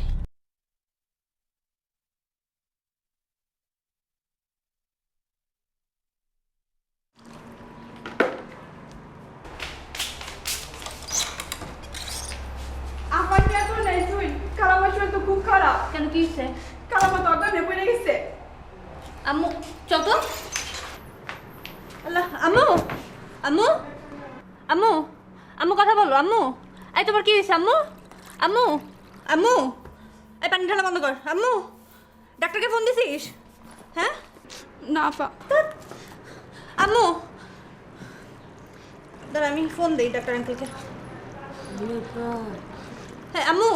আমার কি এত নাই তুই? খালাম্মার শরীর তো খুব খারাপ। কেন, কি হয়েছে? খালাম্মা তো অজ্ঞান হয়ে পড়ে গেছে। আম্মু চল তো। আল্লাহ, আম্মু আম্মু আম্মু আম্মু কথা বলো। আম্মু, এই তোমার কি হয়েছে? আম্মু আম্মু আম্মু, এই পানি ঢালা বন্ধ কর। আম্মু, ডাক্তারকে ফোন দিছিস? হ্যাঁ না আপা। আম্মু, দাঁড়া আমি ফোন দিই ডাক্তার আঙ্কেলকে। হ্যাঁ আম্মু,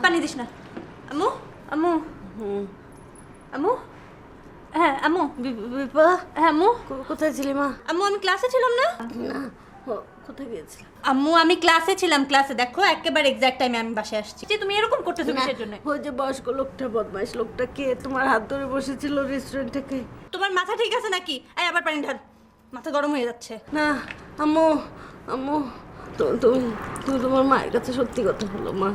পানি দিস না। আম্মু আম্মু আম্মু, হ্যাঁ আম্মু। বিপা, হ্যাঁ আম্মু। কোথায় ছিলি মা? আম্মু আমি ক্লাসে ছিলাম না। না, কোথায় গিয়েছিলাম? আম্মু আমি ক্লাসে ছিলাম, ক্লাসে দেখো একেবারে এক্সাক্ট টাইমে আমি বাসায় আসছি। যে তুমি এরকম করতেছো কিসের জন্য? ওই যে বয়স্ক লোকটা, বদমাইশ লোকটা কে তোমার হাত ধরে বসেছিল রেস্টুরেন্ট থেকে? তোমার মাথা ঠিক আছে নাকি? এই আবার পানি ঢাল, মাথা গরম হয়ে যাচ্ছে। না আম্মু, আম্মু তুমি তুমি তোমার মায়ের কাছে সত্যি কথা বলো মা।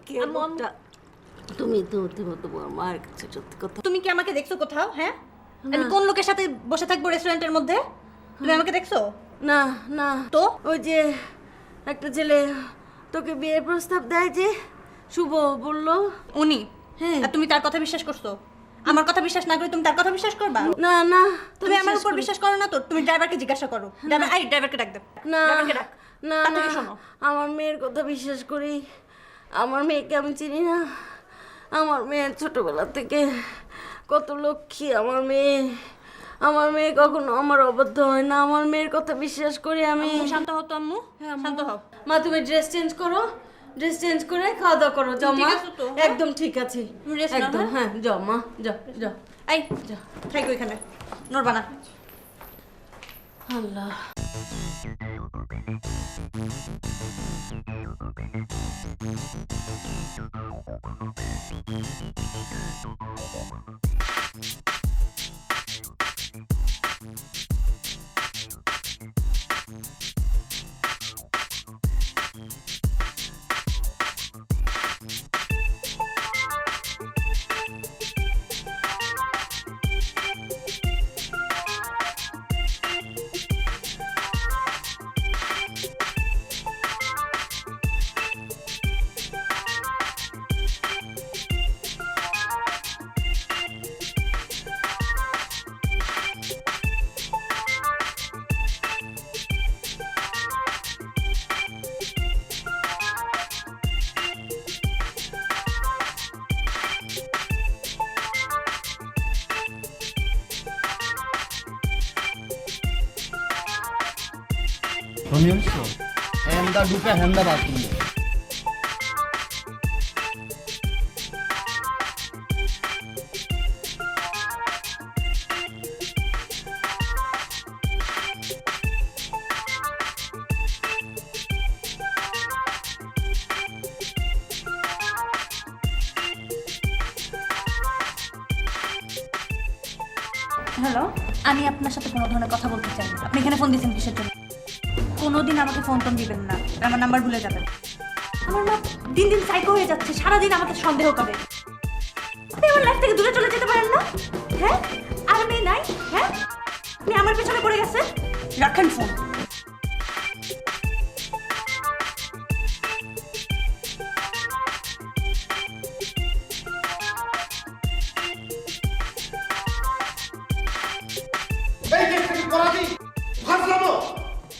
কে আম্মু, লোকটা? তুমি তোমার মায়ের কাছে সত্যি কথা। তুমি কি আমাকে দেখছো কোথাও? হ্যাঁ আমি কোন লোকের সাথে বসে থাকবো রেস্টুরেন্টের মধ্যে? তুমি আমাকে দেখছো? না না, তো ওই যে একটা ছেলে তোকে বিয়ের প্রস্তাব দেয় যে, শুভ বললো। উনি? হ্যাঁ। আর তুমি তার কথা বিশ্বাস করছো? আমার কথা বিশ্বাস না করে তুমি তার কথা বিশ্বাস করবা? না না, তুমি আমার উপর বিশ্বাস করো না তো? তুমি ড্রাইভারকে জিজ্ঞাসা করো। ড্রাইভার, এই ড্রাইভারকে ডাক দে। না ড্রাইভারকে ডাক। না তার না, থেকে শোনো। আমার মেয়ের কথা বিশ্বাস করি। আমার মেয়েকে আমি চিনি না। আমার মেয়ে ছোটবেলা থেকে কত লক্ষ্মী। আমার মেয়ে কখনো আমার অবাধ্য হয় না। আমার মেয়ের কথা বিশ্বাস করি আমি। শান্ত হও তো আম্মু, শান্ত হও। মা তুমি ড্রেস চেঞ্জ করো, ড্রেস চেঞ্জ করে খাওয়া দাওয়া করো। যাও ঠিক মা, আছো তো? একদম ঠিক আছে, তুমি rest নাও, একদম। হ্যাঁ? হ্যাঁ যাও মা, যাও যাও। এই যা, থাকো এখানে, নড়বা না। আল্লাহ। হ্যান্ডা ঢুকে হ্যান্ডা বাথরুম। হ্যালো, আমি আপনার সাথে কোনো ধরনের কথা বলতে চাই না। আপনি এখানে ফোন দিয়েছেন কিসের জন্য? কোনোদিন আমাকে ফোন টোন দিবেন না, আমার নাম্বার ভুলে যাবেন। আমার মা দিন দিন সাইকো হয়ে যাচ্ছে, সারাদিন আমাকে সন্দেহ করে। আপনি আমার লাইফ থেকে দূরে চলে যেতে পারেন না? হ্যাঁ, আর মেয়ে নাই? হ্যাঁ, আপনি আমার পেছনে পড়ে গেছেন। রাখেন ফোন। এই দেশটা কি পরাধীন? ভাবলামো,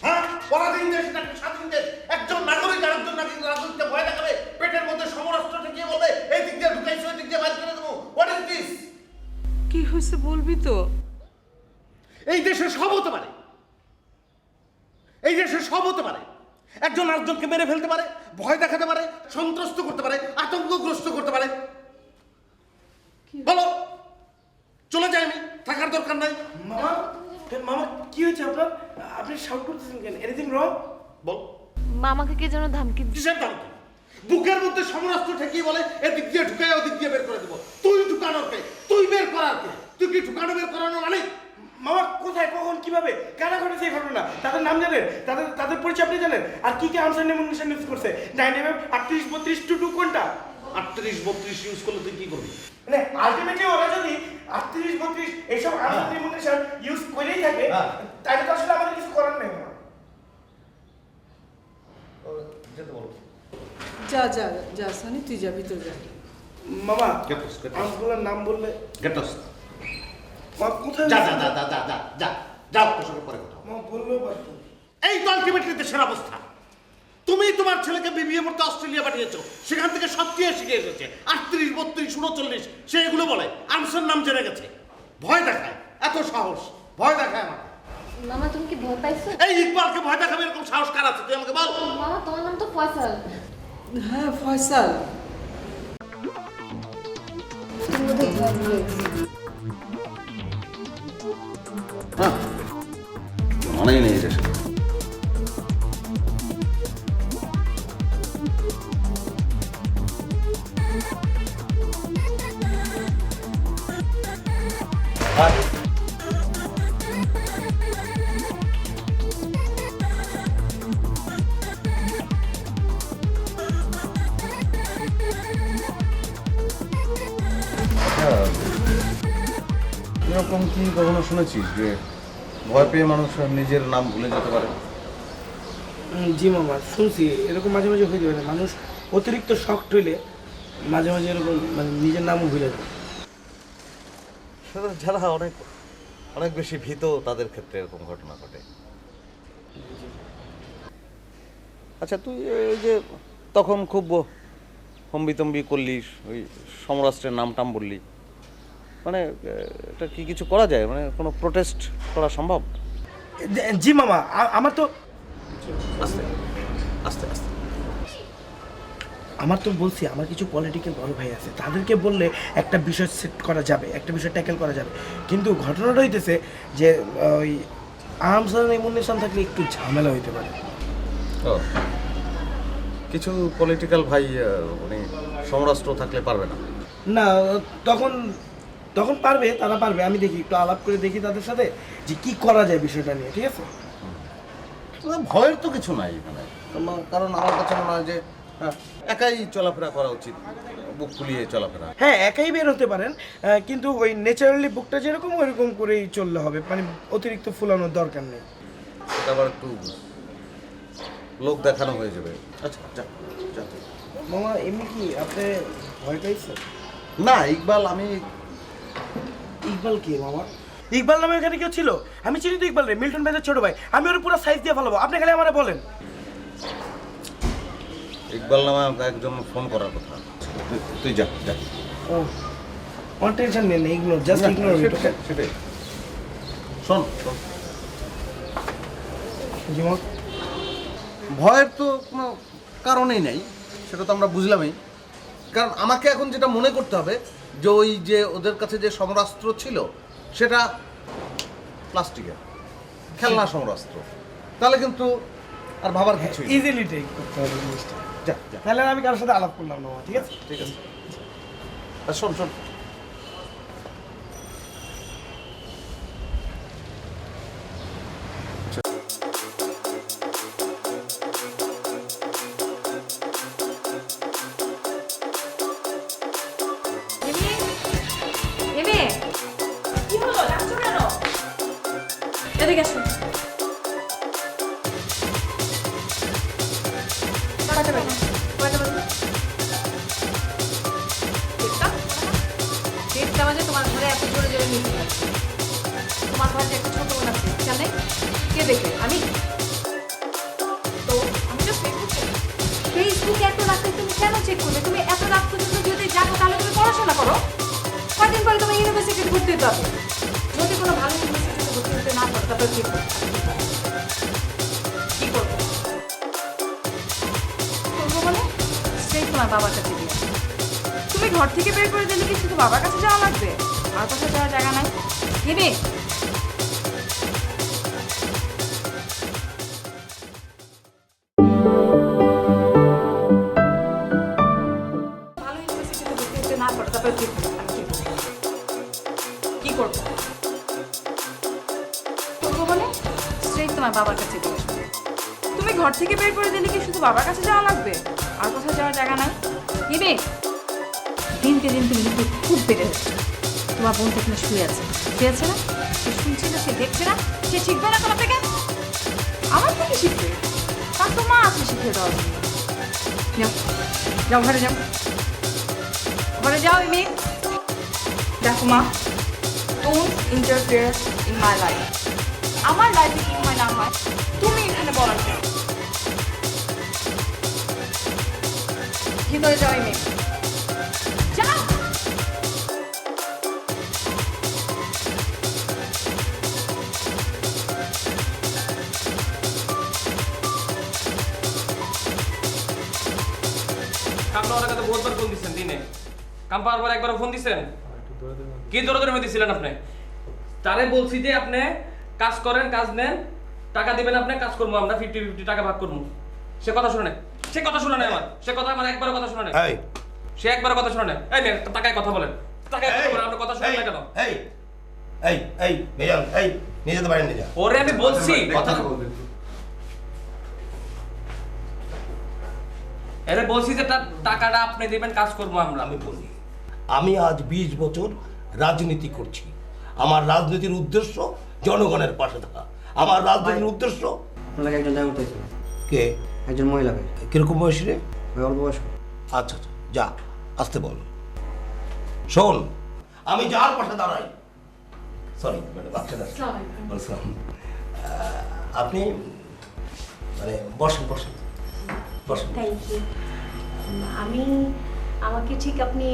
হ্যাঁ পরাধীন দেশ নাকি স্বাধীন দেশ? একজন নাগরিক আরেকজন নাগরিককে ভয় দেখাবে, পেটের মধ্যে সমরাস্ত্র ঠেকিয়ে বলবে এই দিক দিয়ে ঢুকাইছো ওই দিক দিয়ে বাইর করে দেবো। What is this? কি হয়েছে বলবি তো? এই দেশে সব হতে পারে, এই দেশে সব হতে পারে। একজন আরেকজনকে মেরে ফেলতে পারে, ভয় দেখাতে পারে, সন্ত্রস্ত করতে পারে, আতঙ্কগ্রস্ত করতে পারে। বলো, চলে যাই আমি, থাকার দরকার নাই। মামা, মামা কি হয়েছে আপনার? আপনি শাউট করতেছেন কেন? Anything wrong? বল, মামাকে কে যেন ধমকি কিসের দামকে? বুকের মধ্যে সমরাস্ত্র ঠেকিয়ে বলে এদিক দিয়ে ঢুকাই ওদিক দিয়ে বের করে দেবো। তুই ঢুকানোর কে? তুই বের করার কে? তুই কি ঢুকানো বের করানো মানে? মামা কোথায়, কখন, কিভাবে, কারা ঘটেছে এই ঘটনা? তাদের নাম জানেন? তাদের পরিচয় আপনি জানেন? আর কি কি আনসার নেমুনেশন ইউজ করছে? 9mm 38 32 22 কোনটা? 38 32 ইউজ করলে তুই কি করবি? মানে আলটিমেটলি ওরা যদি 38 32 এইসব আনসার নেমুনেশন ইউজ করেই থাকে, তাহলে তো আসলে আমাদের কিছু করার নেই। যেতে বলো। যা যা যা সানি, তুই যা, ভিতর যা। মামা Get lost, get lost. আমগুলোর নাম বললে Get lost. মা কোথায়? যা যা যা যা যা যা যা যাও, তোর সঙ্গে পরে কথা হবে। মা বললেও পারতো। এই তো আলটিমেটলি দেশের অবস্থা। তুমি তোমার ছেলেকে বিবিএ পড়তে অস্ট্রেলিয়া পাঠিয়েছো, সেখান থেকে সব দিয়ে শিখে এসেছে। 38 32 39 সে এগুলো বলে, আনসার নাম জেনে গেছে। ভয় দেখায়, এত সাহস, ভয় দেখায় আমাকে। মামা তুমি কি ভয় পাইছো? এই ইকবালকে ভয় দেখাবে এরকম সাহস কার আছে? তুই আমাকে বল। মামা তোমার নাম তো ফয়সাল। হ্যাঁ ফয়সাল। তুমি বোধহয় ভয় ভুলে গেছো। হ্যাঁ, মনেই নেই এটা। এরকম কি কখনো শুনেছিস যে ভয় পেয়ে মানুষ নিজের নাম ভুলে যেতে পারে? জি মামা, শুনছি এরকম মাঝে মাঝে হয়ে যাবে। মানুষ অতিরিক্ত শক্ট হইলে মাঝে মাঝে এরকম মানে নিজের নামও ভুলে যায়। যারা অনেক অনেক বেশি ভীত তাদের ক্ষেত্রে এরকম ঘটনা ঘটে। আচ্ছা, তুই ওই যে তখন খুব হম্বিতম্বি করলি, ওই সমরাষ্ট্রের নাম টাম বললি, মানে এটা কি কিছু করা যায়? মানে কোনো প্রোটেস্ট করা সম্ভব? জি মামা, আমার তো আস্তে আস্তে আস্তে আমার তো বলছি আমার কিছু পলিটিক্যাল বড় ভাই আছে, তাদেরকে বললে একটা বিষয় সেট করা যাবে, একটা বিষয় ট্যাকেল করা যাবে। কিন্তু ঘটনাটা হইতেছে যে ওই আহমসান এমন নিশান থাকলে একটু ঝামেলা হইতে পারে। ও কিছু পলিটিক্যাল ভাই মানে সমরাষ্ট্র থাকলে পারবে না। না তখন তখন পারবে, তারা পারবে। আমি দেখি, একটু আলাপ করে দেখি তাদের সাথে যে কি করা যায় বিষয়টা নিয়ে, ঠিক আছে? ভয়ের তো কিছু নাই মানে, কারণ আমার কাছে মনে হয় যে একাই চলাফেরা করা উচিত, বুক ফুলিয়ে চলাফেরা। হ্যাঁ, একাই বের হতে পারেন, কিন্তু ওই ন্যাচারালি বুকটা যেরকম ওইরকম করেই চললে হবে, মানে অতিরিক্ত ফুলানোর দরকার নেই। এটা আবার একটু লোক দেখানো হয়ে যাবে। আচ্ছা যা যা তুই। মামা এমনি কি আপনি ভয় পাইছেন? না ইকবাল, আমি ইকবাল কে মামা? ইকবাল নামে এখানে কেউ ছিল? আমি চিনি তো ইকবাল রে, মিল্টন ভাইয়ের ছোট ভাই। আমি ওর পুরো সাইজ দিয়ে ফেলাবো, আপনি খালি আমারে বলেন। ইকবাল নামে একজন ফোন করার কথা। তুই যা যা। ও অন টেনশন নেই, ইগনোর, জাস্ট ইগনোর ইট। ওকে সেটাই। শোন শোন, জি মা। ভয়ের তো কোনো কারণেই নেই, সেটা তো আমরা বুঝলামই। কারণ আমাকে এখন যেটা মনে করতে হবে যে ওই যে ওদের কাছে যে সমরাস্ত্র ছিল সেটা প্লাস্টিকের খেলনা সমরাস্ত্র, তাহলে কিন্তু আর ভাবার কিছু ইজিলি টেক করতে হবে জিনিসটা। যা যা, তাহলে আমি কারোর সাথে আলাপ করলাম না, ঠিক আছে? ঠিক আছে। আর শোন শোন, কি হলো, ডাকছো কেন? এদিকে আসো। কয়টা বাজে? কয়টা বাজে? দেড়টা বাজে, তোমার ঘরে এত জোরে জোরে মিটিং আছে। তোমার ঘরে যে একটা ছোট বোন আছে, খেয়াল নেই? কে দেখে? আমি। তো আমি তো ফেসবুকে এত রাতে তুমি কেন চেক করবে? তুমি এত রাত পর্যন্ত যদি জানো তাহলে তুমি পড়াশোনা করো। কয়দিন পরে তোমার ইউনিভার্সিটিতে ভর্তি হতে হবে। যদি কোনো ভালো ইউনিভার্সিটিতে ভর্তি হতে না পারো তারপরে কি করবো? কি করবো? করবো মানে? সেই তোমার বাবার কাছে দিয়ে আসো। তুমি ঘর থেকে বের করে দিলে কি শুধু বাবার কাছে যাওয়া লাগবে? আর কোথাও যাওয়ার জায়গা নাই? হিমি, ভালো ইউনিভার্সিটিতে ভর্তি হতে না পারো তারপরে কি করবো? আমি কি করবো? করবো মানে? সেই তোমার বাবার কাছে দিয়ে আসো। তুমি ঘর থেকে বের করে দিলে কি শুধু বাবার কাছে যাওয়া লাগবে? আর কোথাও যাওয়ার জায়গা নাই? হিমি, দিনকে দিন তুমি কিন্তু খুব বেড়ে যাচ্ছে। তোমার বোন তো এখানে শুয়ে আছে, শুয়ে আছে না? সে শুনছে না, সে দেখছে না, সে শিখবে না তোমার থেকে? আমার থেকে শিখবে? তার তো মা আছে শিখিয়ে দেওয়ার জন্য। যাও, যাও ঘরে যাও, ঘরে যাও হিমি। দেখো মা, don't interfere in my life. আমার লাইফে কি হয় না হয় তুমি এখানে বলার কেন? ভিতরে যাও হিমি, যাও। কাম পাওয়ার কাছে বহুতবার ফোন দিচ্ছেন দিনে, কাম পাওয়ার পর একবার ফোন দিচ্ছেন। কি দৌড়াদৌড়ি মধ্যে ছিলেন আপনি? তারে বলছি যে আপনি কাজ করেন, কাজ নেন, টাকা দিবেন, আপনি কাজ করবো, আমরা 50-50 টাকা ভাগ করবো। সে কথা শুনে নাই, সে কথা শুনে নাই আমার, সে কথা আমার একবারও কথা শুনে নাই। সে একবারও কথা শুনে নাই। এই মেয়ে, টাকায় কথা বলেন, টাকায় কথা বলেন, আপনি কথা শুনেন না কেন? নিজেদের বাড়ি নিয়ে যা। ওরে আমি বলছি কথা, এরে বলছি যে তার টাকাটা আপনি দিবেন, কাজ করবো আমরা। আমি বলি, আমি আজ 20 বছর রাজনীতি করছি। আমার রাজনীতির উদ্দেশ্য জনগণের পাশে থাকা। আমার রাজনীতির উদ্দেশ্য আপনাকে একজন দেখা করতে কে? একজন মহিলাকে। কিরকম বয়স রে? অল্প বয়স্ক। আচ্ছা আচ্ছা, যা আসতে বল। শোন, আমি যার পাশে দাঁড়াই, সরি আপনি মানে বসেন বসেন বসেন। Thank you. আমাকে ঠিক আপনি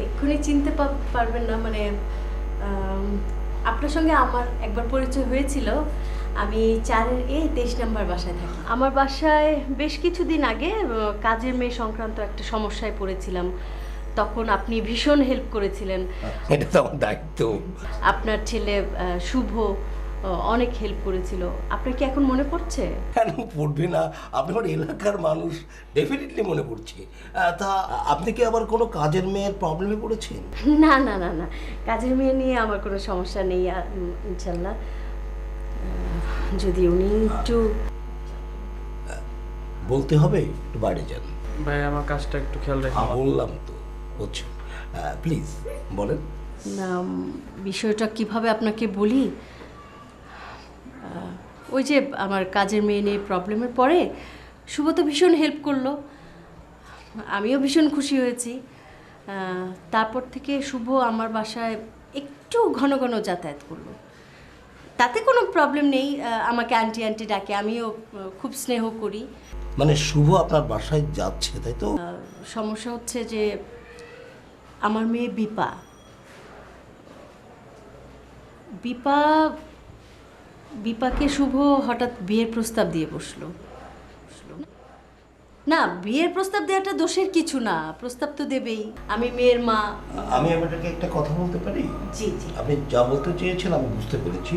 এক্ষুনি চিনতে পারবেন না, মানে আপনার সঙ্গে আমার একবার পরিচয় হয়েছিল। আমি 4-23 নম্বর বাসায় থাকি। আমার বাসায় বেশ কিছুদিন আগে কাজের মেয়ে সংক্রান্ত একটা সমস্যায় পড়েছিলাম, তখন আপনি ভীষণ হেল্প করেছিলেন। এটা তো আমার দায়িত্ব। আপনার ছেলে শুভ অনেক হেল্প করেছিল। আপনার কি এখন মনে পড়ছে? কেন পড়বে না, আপনার এলাকার মানুষ ডেফিনেটলি মনে পড়ছে। তা আপনি কি আবার কোনো কাজের মেয়ের প্রবলেমে পড়েছেন? না না না না, কাজের মেয়ে নিয়ে আমার কোনো সমস্যা নেই ইনশাল্লাহ। যদি উনি একটু বলতে হবে একটু বাইরে যান। ভাই আমার কাজটা একটু খেয়াল রাখুন। বললাম তো, বুঝছো, প্লিজ বলেন না। বিষয়টা কিভাবে আপনাকে বলি, ওই যে আমার কাজের মেয়ে নিয়ে প্রবলেমের পরে শুভ তো ভীষণ হেল্প করলো, আমিও ভীষণ খুশি হয়েছি। তারপর থেকে শুভ আমার বাসায় একটু ঘন ঘন যাতায়াত করলো, তাতে কোনো প্রবলেম নেই। আমাকে আন্টি আন্টি ডাকে, আমিও খুব স্নেহ করি। মানে শুভ আপনার বাসায় যাচ্ছে তাই তো? সমস্যা হচ্ছে যে আমার মেয়ে বিপাকে শুভ হঠাৎ বিয়ের প্রস্তাব দিয়ে বসলো। না, বিয়ের প্রস্তাব দেওয়াটা দোষের কিছু না, প্রস্তাব তো দেবেই, আমি মেয়ের মা। আমি আপনাকে একটা কথা বলতে পারি? জি জি। আপনি যা বলতে চেয়েছেন আমি বুঝতে পেরেছি।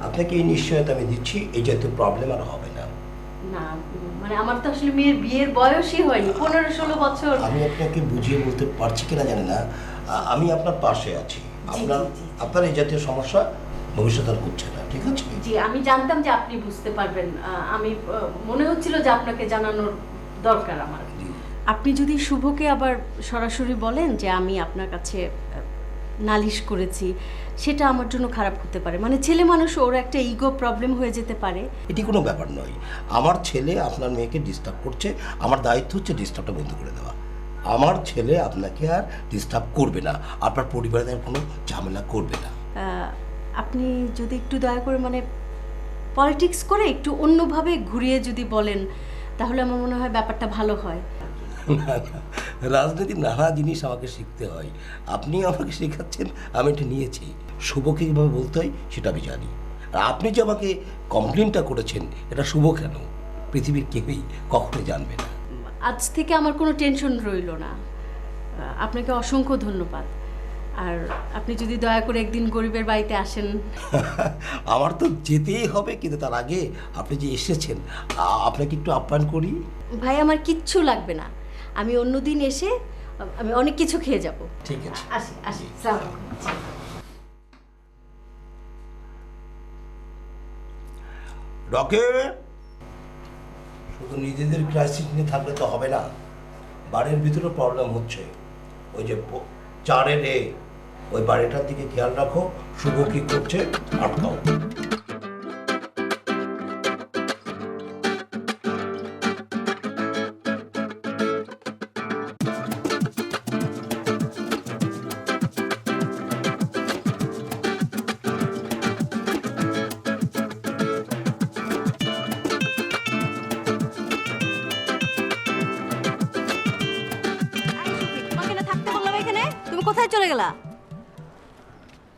আপনাকে এই নিশ্চয়তা আমি দিচ্ছি, এই জাতীয় প্রবলেম আর হবে না। না মানে আমার তো আসলে মেয়ের বিয়ের বয়সই হয়নি, 15-16 বছর। আমি আপনাকে বুঝিয়ে বলতে পারছি কিনা জানি না, আমি আপনার পাশে আছি। আপনার এই জাতীয় সমস্যা ভবিষ্যৎ আর হচ্ছে না, ঠিক আছে? জি, আমি জানতাম যে আপনি বুঝতে পারবেন। আমি মনে হচ্ছিল যে আপনাকে জানানোর দরকার আমার। আপনি যদি শুভকে আবার সরাসরি বলেন যে আমি আপনার কাছে নালিশ করেছি, সেটা আমার জন্য খারাপ হতে পারে। মানে ছেলে মানুষ, ওর একটা ইগো প্রবলেম হয়ে যেতে পারে। এটি কোনো ব্যাপার নয়। আমার ছেলে আপনার মেয়েকে ডিস্টার্ব করছে, আমার দায়িত্ব হচ্ছে ডিস্টার্বটা বন্ধ করে দেওয়া। আমার ছেলে আপনাকে আর ডিস্টার্ব করবে না, আপনার পরিবারের কোনো ঝামেলা করবে না। আপনি যদি একটু দয়া করে মানে পলিটিক্স করে একটু অন্যভাবে ঘুরিয়ে যদি বলেন, তাহলে আমার মনে হয় ব্যাপারটা ভালো হয়। না না, রাজনীতির নানা জিনিস আমাকে শিখতে হয়, আপনি আমাকে শেখাচ্ছেন, আমি এটা নিয়েছি। শুভকে কীভাবে বলতে হয় সেটা আমি জানি। আর আপনি যে আমাকে কমপ্লেনটা করেছেন, এটা শুভ কেন, পৃথিবীর কেউই কখনোই জানবে না। আজ থেকে আমার কোনো টেনশন রইল না। আপনাকে অসংখ্য ধন্যবাদ। আর আপনি যদি দয়া করে একদিন গরিবের বাড়িতে আসেন। আমার তো যেতেই হবে, কিন্তু তার আগে আপনি যে এসেছেন, আপনাকে একটু আপ্যায়ন করি। ভাই আমার কিচ্ছু লাগবে না, আমি অন্যদিন এসে আমি অনেক কিছু খেয়ে যাব। ঠিক আছে, আসি আসি। আসসালামু আলাইকুম। রকেট, শুধু নিজেদের ক্রাইসিস নিয়ে থাকলে তো হবে না, বাড়ির ভিতরে প্রবলেম হচ্ছে। ওই যে 4-এ ওই বাড়িটার দিকে খেয়াল রাখো, শুভ কি করছে আটকাও। তোমাকে না থাকতে বললাম এখানে, তুমি কোথায় চলে গেলা?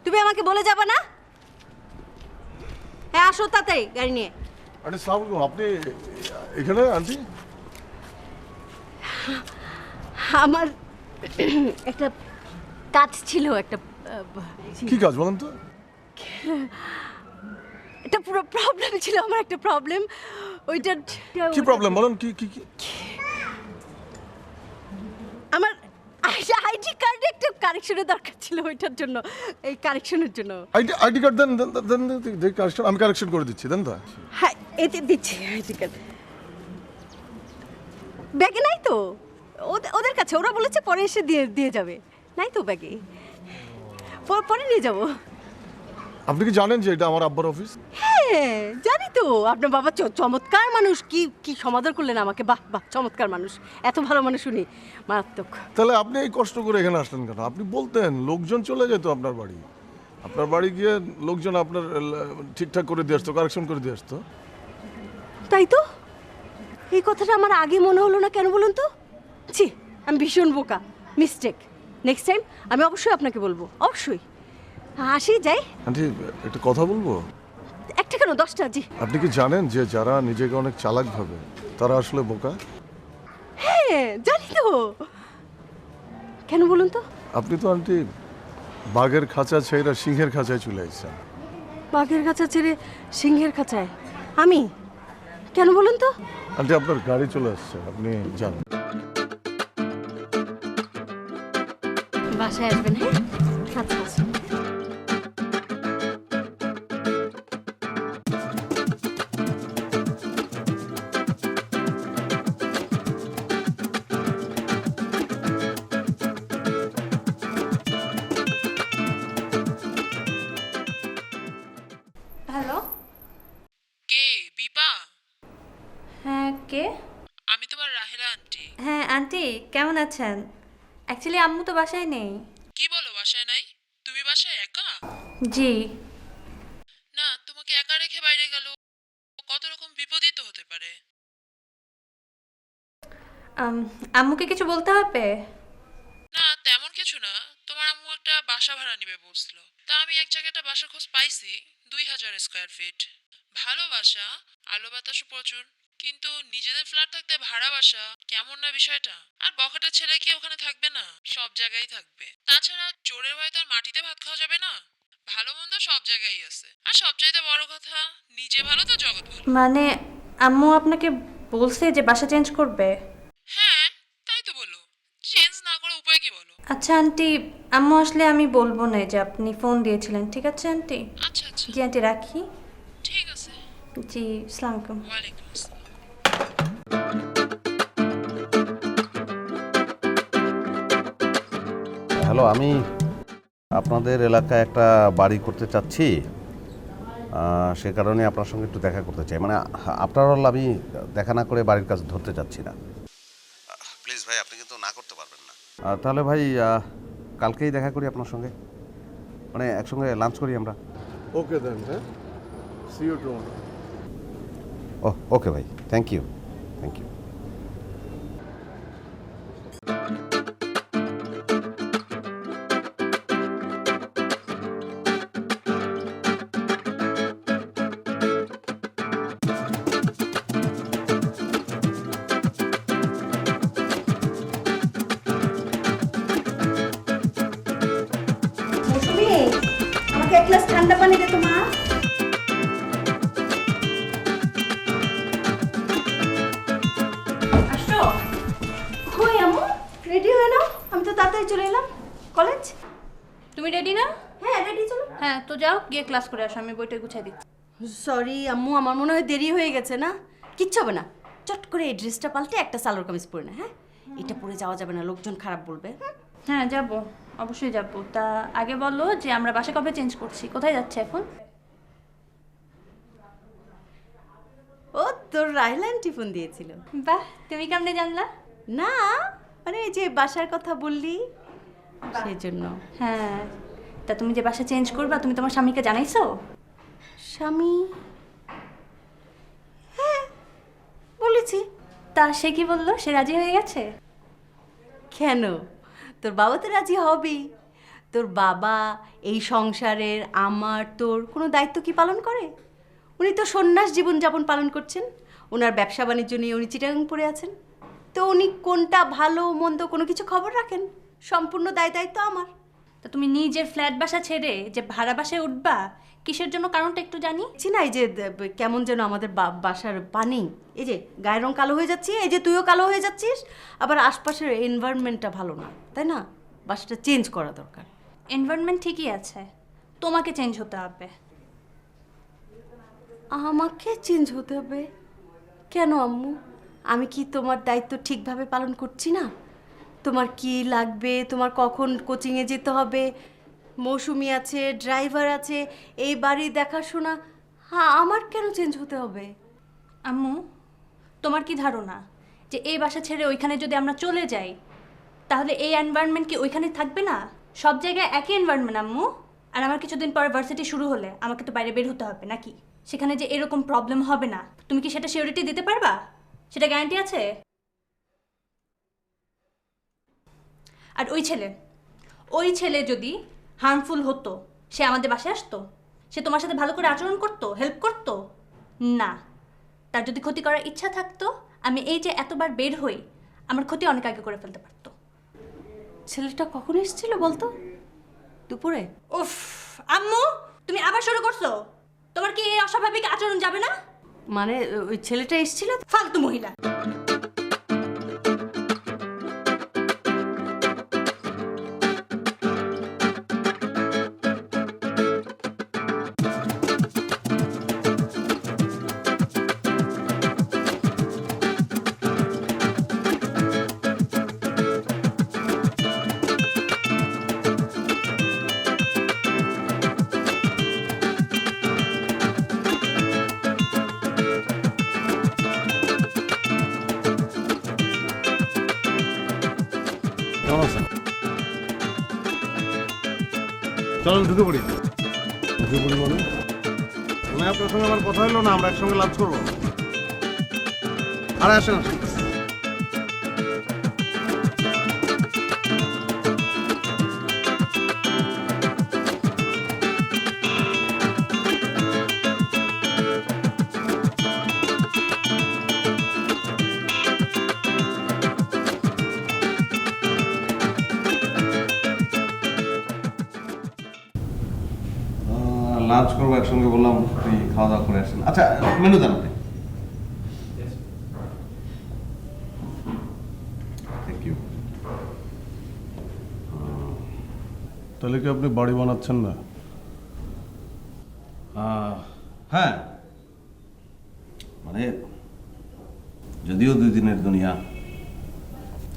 তুমি আমাকে বলে যাবে না? হ্যাঁ আসো তাড়াতাড়ি গাড়ি নিয়ে। আরে সালাম আলাইকুম, আপনি এখানে আন্টি? আমার একটা কাজ ছিল, একটা কি কাজ বলেন তো? একটা পুরো প্রবলেম ছিল আমার, একটা প্রবলেম। ওইটা কি প্রবলেম বলেন? কি কি কি? আমার আইডি কার্ডে একটা কারেকশনের দরকার ছিল, ওইটার জন্য, এই কারেকশনের জন্য। আইডি কার্ড দেন, দেন কারেকশন, আমি কারেকশন করে দিচ্ছি, দেন তো। হ্যাঁ এতে দিচ্ছি আইডি কার্ড। ব্যাগে নাই তো, ওদের কাছে, ওরা বলেছে পরে এসে দিয়ে যাবে। নাই তো ব্যাগে, পরে নিয়ে যাব। আপনি কি জানেন যে এটা আমার আব্বার অফিস? হ্যাঁ জানি তো, আপনার বাবা চমৎকার মানুষ। কি সমাদর করলেন আমাকে, বাহ বাহ, চমৎকার মানুষ, এত ভালো মানুষ উনি, মারাত্মক। তাহলে আপনি এই কষ্ট করে এখানে আসলেন কেন? আপনি বলতেন, লোকজন চলে যেত আপনার বাড়ি, আপনার বাড়ি গিয়ে লোকজন আপনার ঠিকঠাক করে দিয়ে আসতো, কারেকশন করে দিয়ে আসতো। তাই তো, এই কথাটা আমার আগে মনে হলো না কেন বলুন তো? ছি, আমি ভীষণ বোকা, মিস্টেক। নেক্সট টাইম আমি অবশ্যই আপনাকে বলবো, অবশ্যই। আসি, যাই। আন্টি একটা কথা বলবো? একটা কেন, 10টা। জি। আপনি কি জানেন যে যারা নিজেকে অনেক চালাক ভাবে তারা আসলে বোকা? হ্যাঁ জানি তো। কেন বলুন তো? আপনি তো আন্টি বাঘের খাঁচা ছেড়ে সিংহের খাঁচায় চলে আসছেন। বাঘের খাঁচা ছেড়ে সিংহের খাঁচায়? আমি কেন বলুন তো? আন্টি আপনার গাড়ি চলে আসছে, আপনি যান। বাসায় আসবেন, হ্যাঁ? আচ্ছা আচ্ছা। হ্যালো, কে? বিপা? হ্যাঁ কে? আমি তোমার রাহেলা আন্টি। হ্যাঁ আন্টি, কেমন আছেন? অ্যাকচুয়ালি আম্মু তো বাসায় নেই। কি বলো, বাসায় নাই? তুমি বাসায় একা? জি। না, তোমাকে একা রেখে বাইরে গেল, কত রকম বিপদই তো হতে পারে। আম্মুকে কিছু বলতে হবে? না, তেমন কিছু না। তোমার আম্মু একটা বাসা ভাড়া নিবে বলছিল, তা আমি এক জায়গায় একটা বাসা খোঁজ পাইছি, 2000 স্কয়ার ফিট। ভালো বাসা, আলো বাতাসও প্রচুর, কিন্তু নিজেদের ফ্ল্যাট থাকতে ভাড়া বাসা কেমন না বিষয়টা। আর বখাটের ছেলে কি ওখানে থাকবে না? সব জায়গায় থাকবে। তাছাড়া চোরের ভয়ে তো আর মাটিতে ভাত খাওয়া যাবে না। ভালো মন্দ সব জায়গায় আছে, আর সবচাইতে বড় কথা, নিজে ভালো তো জগৎ ভালো। মানে আম্মু আপনাকে বলছে যে বাসা চেঞ্জ করবে? হ্যাঁ, তাই তো বলো। চেঞ্জ না করে উপায় কি বলো? আচ্ছা আন্টি, আম্মু আসলে আমি বলবো না যে আপনি ফোন দিয়েছিলেন, ঠিক আছে আন্টি? আচ্ছা আচ্ছা, জি আন্টি, রাখি। ঠিক আছে। জি, আসসালামু আলাইকুম। ওয়ালাইকুম আসসালাম। হ্যালো, আমি আপনাদের এলাকায় একটা বাড়ি করতে চাচ্ছি, সে কারণে আপনার সঙ্গে একটু দেখা করতে চাই। মানে আফটার অল আমি দেখা না করে বাড়ির কাজ ধরতে চাচ্ছি না। প্লিজ ভাই, আপনি কিন্তু না করতে পারবেন না। তাহলে ভাই কালকেই দেখা করি আপনার সঙ্গে, মানে একসঙ্গে লাঞ্চ করি আমরা। ওকে দেন, হ্যাঁ, সি ইউ টুমরো। ওকে ভাই, thank you, thank you. Mousumi, আমাকে এক গ্লাস ঠান্ডা পানি দে তো মা। আসো। কই আম্মু? রেডি হয়ে নাও, আমি তো তাড়াতাড়ি চলে এলাম। কলেজ? তুমি রেডি না? হ্যাঁ রেডি, চলো। হ্যাঁ, তো যাও গিয়ে ক্লাস করে আসো, আমি বইটা গুছিয়ে দিচ্ছি। সরি আম্মু, আমার মনে হয় দেরি হয়ে গেছে না? কিচ্ছু হবে না, চট করে এই ড্রেসটা পাল্টে একটা সালোয়ার কামিজ পরে না, হ্যাঁ? এটা পরে যাওয়া যাবে না, লোকজন খারাপ বলবে। হ্যাঁ যাব, অবশ্যই যাব। তা আগে বলো যে আমরা বাসা কবে চেঞ্জ করছি, কোথায় যাচ্ছে এখন? ও, তোর রাহিলা আন্টি ফোন দিয়েছিল। বাহ, তুমি কেমনে জানলা? না মানে এই যে বাসার কথা বললি সেই জন্য। হ্যাঁ, তা তুমি যে বাসা চেঞ্জ করবা তুমি তোমার স্বামীকে জানাইছো? স্বামী? হ্যাঁ বলেছি। তা সে কি বললো? সে রাজি হয়ে গেছে? কেন, তোর বাবা তো রাজি হবেই। তোর বাবা এই সংসারের আমার তোর কোনো দায়িত্ব কি পালন করে? উনি তো সন্ন্যাস জীবনযাপন পালন করছেন। ওনার ব্যবসা বাণিজ্য নিয়ে উনি চিটাগাং পড়ে আছেন। তো উনি কোনটা ভালো মন্দ কোনো কিছু খবর রাখেন, সম্পূর্ণ দায়িত্ব আমার। তা তুমি নিজের ফ্ল্যাট বাসা ছেড়ে যে ভাড়া বাসায় উঠবা, কিসের জন্য কারণটা একটু জানি। না এই যে কেমন যেন আমাদের বাসার পানি, এই যে গায়ের রং কালো হয়ে যাচ্ছে, এই যে তুইও কালো হয়ে যাচ্ছিস, আবার আশপাশের এনভায়রনমেন্টটা ভালো না, তাই না? বাসাটা চেঞ্জ করা দরকার। এনভায়রনমেন্ট ঠিকই আছে, তোমাকে চেঞ্জ হতে হবে। আমাকে চেঞ্জ হতে হবে কেন আম্মু? আমি কি তোমার দায়িত্ব ঠিকভাবে পালন করছি না? তোমার কি লাগবে, তোমার কখন কোচিংয়ে যেতে হবে, মৌসুমি আছে, ড্রাইভার আছে, এই বাড়ি দেখাশোনা, হ্যাঁ আমার কেন চেঞ্জ হতে হবে? আম্মু, তোমার কি ধারণা যে এই বাসা ছেড়ে ওইখানে যদি আমরা চলে যাই তাহলে এই এনভায়রনমেন্ট কি ওইখানে থাকবে না? সব জায়গায় একই এনভায়রনমেন্ট আম্মু। আর আমার কিছুদিন পরে ভার্সিটি শুরু হলে আমাকে তো বাইরে বের হতে হবে নাকি? সেখানে যে এরকম প্রবলেম হবে না, তুমি কি সেটা সিওরিটি দিতে পারবা? সেটা গ্যারান্টি আছে? আর ওই ছেলে যদি হার্মফুল হতো, সে আমাদের বাসায় আসতো? সে তোমার সাথে ভালো করে আচরণ করতো, হেল্প করতো? না। তার যদি ক্ষতি করার ইচ্ছা থাকতো, আমি এই যে এতবার বের হই, আমার ক্ষতি অনেক আগে করে ফেলতে পারতো। ছেলেটা কখন এসেছিল বলতো? দুপুরে? উফ আম্মু, তুমি আবার শুরু করছো। তোমার কি এই অস্বাভাবিক আচরণ যাবে না? মানে ওই ছেলেটা এসেছিল। ফালতু মহিলা। চলো ঢুকে পড়ি। ঢুকে পড়ি মানে আপনার সঙ্গে আমার কথা হলো না, আমরা একসঙ্গে লাঞ্চ করবো। আরে আসেন আসেন। লাঞ্চ করবো একসঙ্গে, বললাম আপনি খাওয়া দাওয়া করে আসেন। আচ্ছা মেনু দেন আপনি। Thank you. তাহলে কি আপনি বাড়ি বানাচ্ছেন না? হ্যাঁ, মানে যদিও 2 দিনের দুনিয়া,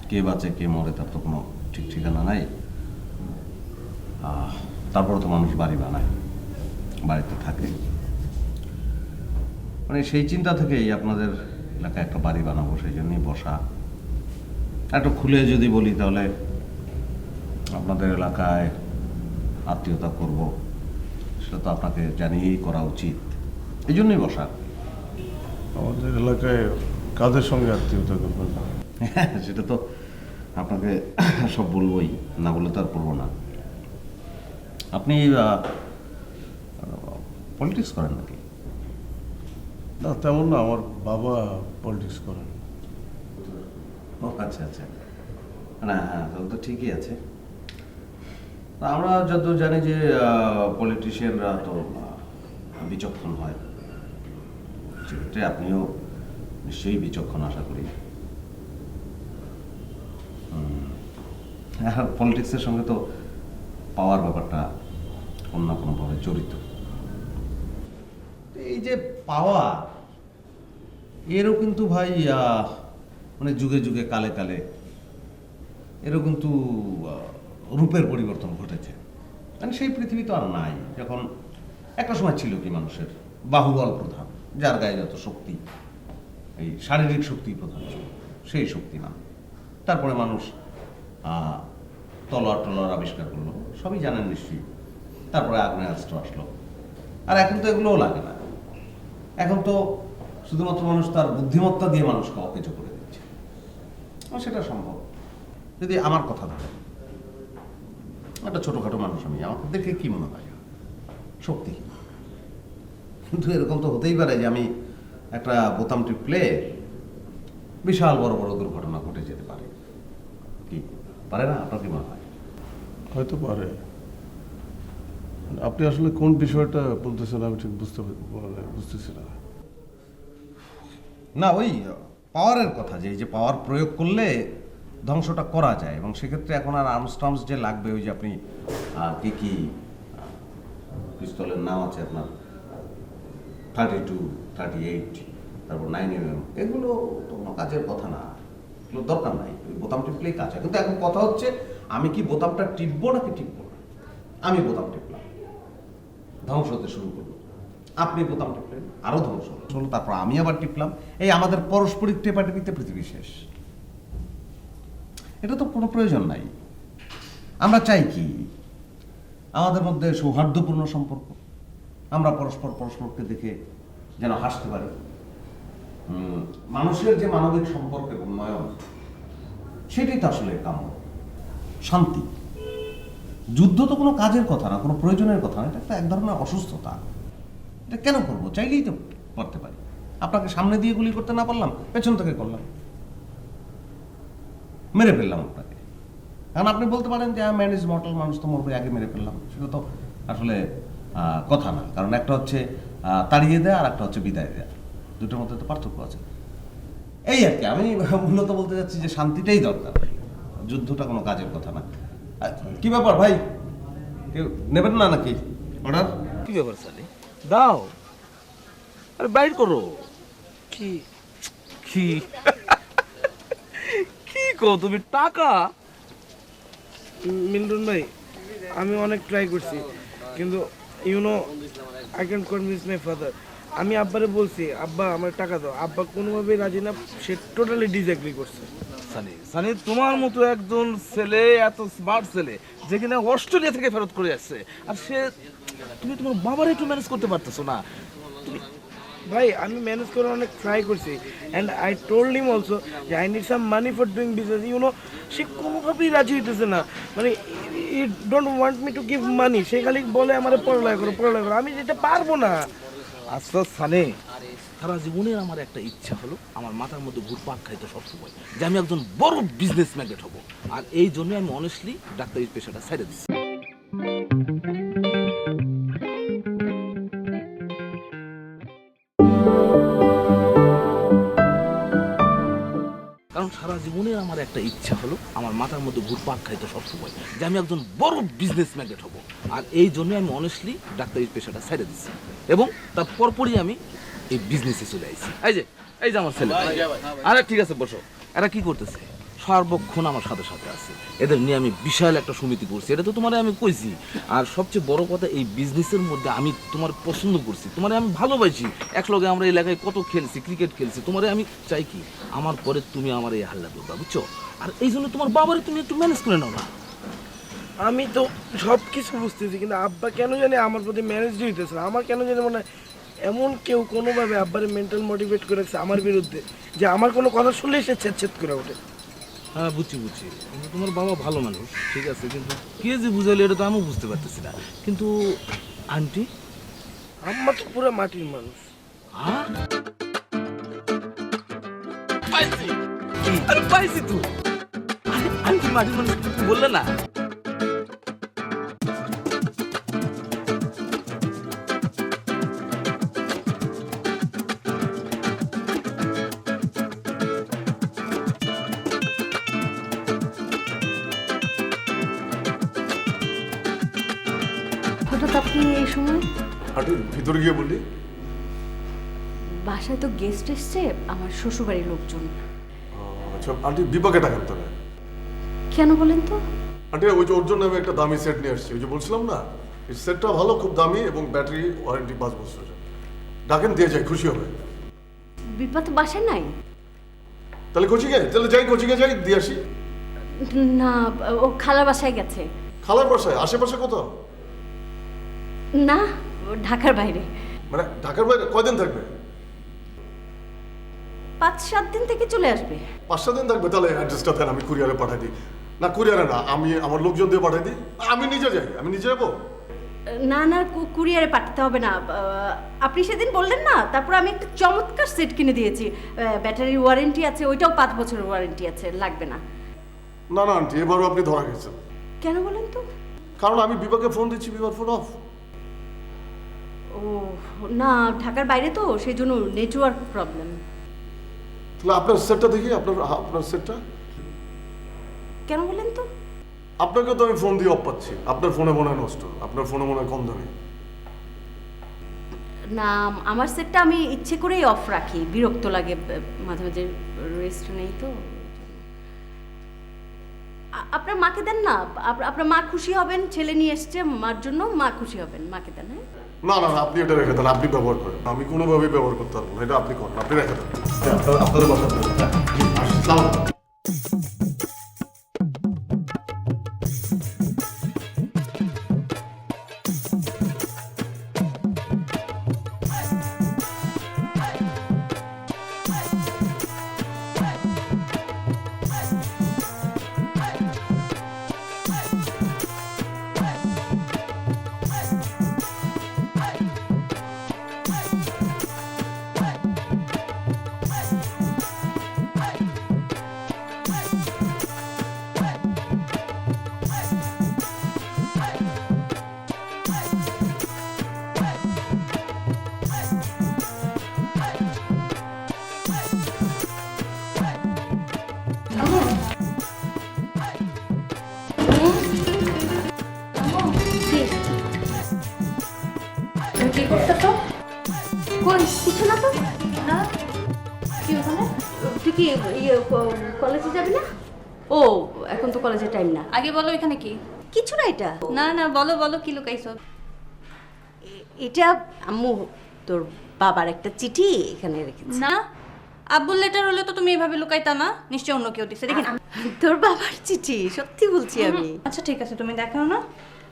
কে বাঁচে কে মরে তার তো কোনো ঠিক ঠিকানা নাই। তারপরে তো মানুষ বাড়ি বানায়, বাড়িতে থাকে। মানে সেই চিন্তা থেকেই আপনাদের এলাকায় একটা বাড়ি বানাবো, সেই জন্যই বসা। একটু খুলে যদি বলি তাহলে আপনাদের এলাকায় আত্মীয়তা করব, সেটা তো আপনাকে জানিয়েই করা উচিত, এই জন্যই বসা। আমাদের এলাকায় কাদের সঙ্গে আত্মীয়তা করবেন? সেটা তো আপনাকে সব বলবোই, না বলে তো আর পড়বো না। আপনি পলিটিক্স করেন নাকি? না তেমন না, আমার বাবা পলিটিক্স করেন। ও আচ্ছা আচ্ছা, না হ্যাঁ তাহলে তো ঠিকই আছে। আমরা যতদূর জানি যে পলিটিশিয়ানরা তো বিচক্ষণ হয়, সেক্ষেত্রে আপনিও নিশ্চয়ই বিচক্ষণ আশা করি। পলিটিক্সের সঙ্গে তো পাওয়ার ব্যাপারটা কোনো না কোনোভাবে জড়িত। এই যে পাওয়ার, এরও কিন্তু ভাই মানে যুগে যুগে কালে কালে এরও কিন্তু রূপের পরিবর্তন ঘটেছে। মানে সেই পৃথিবী তো আর নাই। যখন একটা সময় ছিল কি মানুষের বাহুবল প্রধান, যার গায়ে যত শক্তি, এই শারীরিক শক্তি প্রধান ছিল, সেই শক্তি না। তারপরে মানুষ তলোয়ার টলোয়ার আবিষ্কার করলো, সবই জানেন নিশ্চয়ই। তারপরে আগ্নেয়াস্ত্র আসলো, আর এখন তো এগুলোও লাগে না। এখন তো শুধুমাত্র মানুষ তার বুদ্ধিমত্তা দিয়ে মানুষকে অকেজো করে দিচ্ছে। সেটা সম্ভব। যদি আমার কথা ধরে, একটা ছোটখাটো মানুষ আমি, আমার দেখে কি মনে হয় শক্তি, কিন্তু এরকম তো হতেই পারে যে আমি একটা বোতাম টিপলে বিশাল বড় বড় দুর্ঘটনা ঘটে যেতে পারে। কি পারে না? আপনার কি মনে হয়? হয়তো পারে। আপনি আসলে কোন বিষয়টা বলতেছেন আমি ঠিক বুঝতেছি না। না ওই পাওয়ারের কথা, যে এই যে পাওয়ার প্রয়োগ করলে ধ্বংসটা করা যায়, এবং সেক্ষেত্রে এখন আর আর্মস টার্মস যে লাগবে, ওই যে আপনি কি কি পিস্তলের নাম আছে আপনার, 32, 38, তারপর 9mm, এগুলো তো কোনো কাজের কথা না, এগুলো দরকার নাই। ওই বোতাম টিপলেই কাজ হয়। কিন্তু এখন কথা হচ্ছে আমি কি বোতামটা টিপবো নাকি টিপবো না। আমি বোতাম টিপলাম, ধ্বংস হতে শুরু করলো। আপনি বোতাম টিপলেন, আরো ধ্বংস হলো। তারপর আমি আবার টিপলাম। এই আমাদের পারস্পরিক টেপাটেপিতে পৃথিবী শেষ। এটা তো কোনো প্রয়োজন নাই। আমরা চাই কি আমাদের মধ্যে সৌহার্দ্যপূর্ণ সম্পর্ক, আমরা পরস্পরকে দেখে যেন হাসতে পারি। মানুষের যে মানবিক সম্পর্কের উন্নয়ন, সেটাই তো আসলে কাম্য। শান্তি। যুদ্ধ তো কোনো কাজের কথা না, কোনো প্রয়োজনের কথা না, এটা একটা এক ধরনের অসুস্থতা। এটা কেন করবো? চাইলেই তো করতে পারি। আপনাকে সামনে দিয়ে গুলি করতে না পারলাম, পেছন থেকে করলাম, মেরে ফেললাম আপনাকে। এখন আপনি বলতে পারেন যে ম্যান ইজ মর্টাল, মানুষ তো মরবে, আগে মেরে ফেললাম। সেটা তো আসলে কথা না। কারণ একটা হচ্ছে তাড়িয়ে দেয় আর একটা হচ্ছে বিদায় দেয়া, দুটোর মধ্যে তো পার্থক্য আছে। এই আর কি, আমি মূলত বলতে চাচ্ছি যে শান্তিটাই দরকার, যুদ্ধটা কোনো কাজের কথা না। কি ব্যাপার ভাই, কেউ নেবেন না নাকি অর্ডার? কি ব্যাপার সালি, দাও, আরে বাইর করো। কি কি কি কো তুমি, টাকা? মিল্টন ভাই, আমি অনেক ট্রাই করছি, কিন্তু YONO I can convince my father. আমি আব্বারে বলছি, আব্বা আমার টাকা দাও, আব্বা কোনোভাবেই রাজি না, সে টোটালি ডিসএগ্রি করছে। সানি, সানি তোমার মতো একজন ছেলে, এত স্মার্ট ছেলে, যে কিনা অস্ট্রেলিয়া থেকে ফেরত করে আসছে, আর সে, তুমি তোমার বাবার একটু ম্যানেজ করতে পারতেছো না? তুমি ভাই, আমি ম্যানেজ করে অনেক ট্রাই করছি, and I told him also যে I need some money for doing business. You know, সে কোনোভাবেই রাজি হইতেছে না, মানে he don't want me to give money. সে খালি বলে আমার পড়ালেখা করো, পড়ালেখা করো, আমি যেটা পারবো না। আচ্ছা সানি, সারা জীবনে আমার একটা ইচ্ছা হলো, আমার মাথার মধ্যে ঘুরপাক খাইতে সবসময়, যে আমি একজন বড় বিজনেস ম্যাগনেট হব, আর এই জন্য আমি অনেস্টলি ডাক্তারি পেশাটা ছেড়ে দিচ্ছি। কারণ সারা জীবনে আমার একটা ইচ্ছা হলো, আমার মাথার মধ্যে ঘুরপাক খাইতে সবসময়, যে আমি একজন বড় বিজনেস ম্যাগনেট হব, আর এই জন্য আমি অনেস্টলি ডাক্তারি পেশাটা ছেড়ে দিচ্ছি, এবং তার পরপরই আমি এই বিজনেসে চলে আসছি। এই যে আমার ছেলে। আরে ঠিক আছে, বসো। এরা কি করতেছে? সর্বক্ষণ আমার সাথে সাথে আছে। এদের নিয়ে আমি বিশাল একটা সমিতি করছি, এটা তো তোমার আমি কইছি। আর সবচেয়ে বড় কথা, এই বিজনেসের মধ্যে আমি তোমার পছন্দ করছি, তোমার আমি ভালোবাসি। একলগে আমরা এলাকায় কত খেলছি, ক্রিকেট খেলছি, তোমার আমি চাই কি আমার পরে তুমি আমার এই হাল্লা করবা, বুঝছো? আর এই জন্য তোমার বাবারে তুমি একটু ম্যানেজ করে নাও না। আমি তো সব কিছু বুঝতেছি, কিন্তু আব্বা কেন জানি আমার প্রতি ম্যানেজ হইতেছে না। আমার কেন জানি মনে হয় এমন কেউ কোনোভাবে আব্বারে মেন্টাল মোটিভেট করে রাখছে আমার বিরুদ্ধে, যে আমার কোনো কথা শুনলেই সে ছেদ করে ওঠে। হ্যাঁ বুঝছি, কিন্তু তোমার বাবা ভালো মানুষ, ঠিক আছে, কিন্তু কে যে বুঝাইলে এটা তো আমিও বুঝতে পারতেছি না। কিন্তু আন্টি, আম্মা তো পুরো মাটির মানুষ। হ্যাঁ পাইছি, আরে পাইছি তো। আন্টি মাটির মানুষ বললে না? হঠাৎ আপনি এই সময়? হাঁটু ভিতরে গিয়ে বললি বাসায় তো গেস্ট এসছে, আমার শ্বশুরবাড়ির লোকজন। আচ্ছা আন্টি, বিপাকে টাকা আনতে হবে। কেন বলেন তো? আন্টি, ওই যে ওর জন্য আমি একটা দামি সেট নিয়ে আসছি, ওই যে বলছিলাম না, এই সেটটা ভালো, খুব দামি, এবং ব্যাটারি ওয়ারেন্টি 5 বছর। ডাকেন, দিয়ে যাই, খুশি হবে। বিপা তো বাসায় নাই। তাহলে কোচিংয়ে, যাই কোচিংয়ে যাই, দিয়ে আসি। না, ও খালার বাসায় গেছে। খালার বাসায়? আশেপাশে কোথাও? না, ও ঢাকার বাইরে। মানে ঢাকার বাইরে? কয়দিন থাকবে? 5-7 দিন থেকে চলে আসবে। 5-7 দিন থাকবে? তাহলে অ্যাড্রেসটা দেন, আমি কুরিয়ারে পাঠাই দিই। না, কুরিয়ারে না, আমি আমার লোকজন দিয়ে পাঠাই দিই। আমি নিজে যাই, আমি নিজে যাবো। না না, কুরিয়ারে পাঠাতে হবে না। আপনি সেদিন বললেন না, তারপর আমি একটা চমৎকার সেট কিনে দিয়েছি, ব্যাটারির ওয়ারেন্টি আছে, ওইটাও 5 বছরের ওয়ারেন্টি আছে, লাগবে না। না না আন্টি, এবারও আপনি ধরা গেছেন। কেন বলেন তো? কারণ আমি বিভাকে ফোন দিচ্ছি, বিভার ফোন অফ। ও না, ঢাকার বাইরে তো, সেই জন্য নেটওয়ার্ক প্রবলেম। তাহলে আপনার সেটটা দেখি, আপনার সেটটা। কেন বলেন তো? আপনাকে তো আমি ফোন দিয়ে অফ পাচ্ছি, আপনার ফোনে মনে হয় নষ্ট, আপনার ফোনে মনে হয় কম দামি। না, আমার সেটটা আমি ইচ্ছে করেই অফ রাখি, বিরক্ত লাগে মাঝে মাঝে, রেস্ট নেই তো। আপনার মাকে দেন না, আপনার মা খুশি হবেন, ছেলে নিয়ে এসছে মার জন্য, মা খুশি হবেন, মাকে দেন। হ্যাঁ না না, আপনি এটা রেখে দেন, আপনি ব্যবহার করেন, আমি কোনোভাবেই ব্যবহার করতে পারবো না, এটা আপনি করেন, আপনি রেখে দেন। আপনাদের বাসা। কিছু না তো? না কি ওখানে? তুই কি কলেজে যাবি না? ও এখন তো কলেজের টাইম না। আগে বলো এখানে কি? কিছু না এটা। না না বলো বলো কি লুকাইছো? এটা আম্মু তোর বাবার একটা চিঠি এখানে রেখেছে। না আব্বুর লেটার হলে তো তুমি এভাবে লুকাইতা না, নিশ্চয় অন্য কেউ দিছে। দেখি না তোর বাবার চিঠি, সত্যি বলছি আমি। আচ্ছা ঠিক আছে তুমি দেখাও না,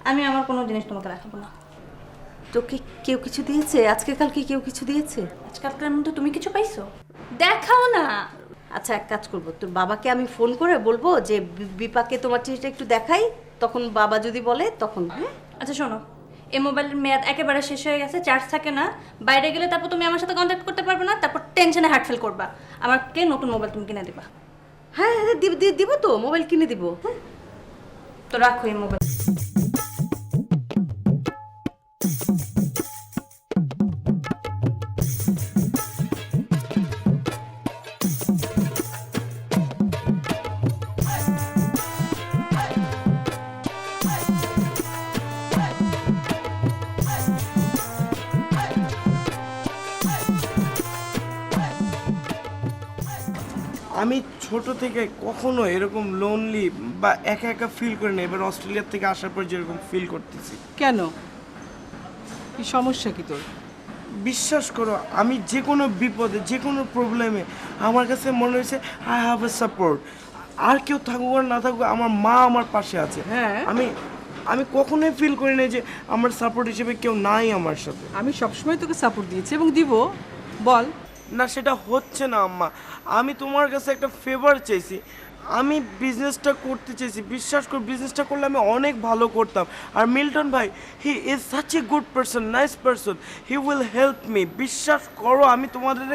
আমি আমার কোনো জিনিস তোমাকে দেখাবো না। তোকে কেউ কিছু দিয়েছে? আজকে কালকে কেউ কিছু দিয়েছে? আজকালকার মধ্যে তুমি কিছু পাইছো? দেখাও না। আচ্ছা এক কাজ করবো, তোর বাবাকে আমি ফোন করে বলবো যে বিপাকে তোমার চিঠিটা একটু দেখাই, তখন বাবা যদি বলে তখন। হ্যাঁ আচ্ছা শোনো, এই মোবাইলের মেয়াদ একেবারে শেষ হয়ে গেছে, চার্জ থাকে না, বাইরে গেলে তারপর তুমি আমার সাথে কন্ট্যাক্ট করতে পারবে না, তারপর টেনশনে হার্ট ফেল করবা। আমাকে নতুন মোবাইল তুমি কিনে দিবা। হ্যাঁ হ্যাঁ দিব তো, মোবাইল কিনে দিব। হ্যাঁ তো রাখো এই মোবাইল। আমি ছোট থেকে কখনো এরকম লোনলি বা একা একা ফিল করি না, এবার অস্ট্রেলিয়ার থেকে আসার পর যেরকম ফিল করতেছি। কেন, কি সমস্যা কি তোর? বিশ্বাস করো, আমি যে কোনো বিপদে যে কোনো প্রবলেমে আমার কাছে মনে হয়েছে আই হ্যাভ এ সাপোর্ট। আর কেউ থাকুক আর না থাকুক, আমার মা আমার পাশে আছে। হ্যাঁ, আমি কখনোই ফিল করি না যে আমার সাপোর্ট হিসেবে কেউ নাই আমার সাথে। আমি সবসময় তোকে সাপোর্ট দিয়েছি এবং দিব। বল। না সেটা হচ্ছে না আম্মা, আমি তোমার কাছে একটা ফেভার চাইছি। আমি বিজনেসটা করতে চাইছি, বিশ্বাস কর বিজনেসটা করলে আমি অনেক ভালো করতাম। আর মিল্টন ভাই, he is such a good person, nice person, he will help me. বিশ্বাস করো আমি তোমাদের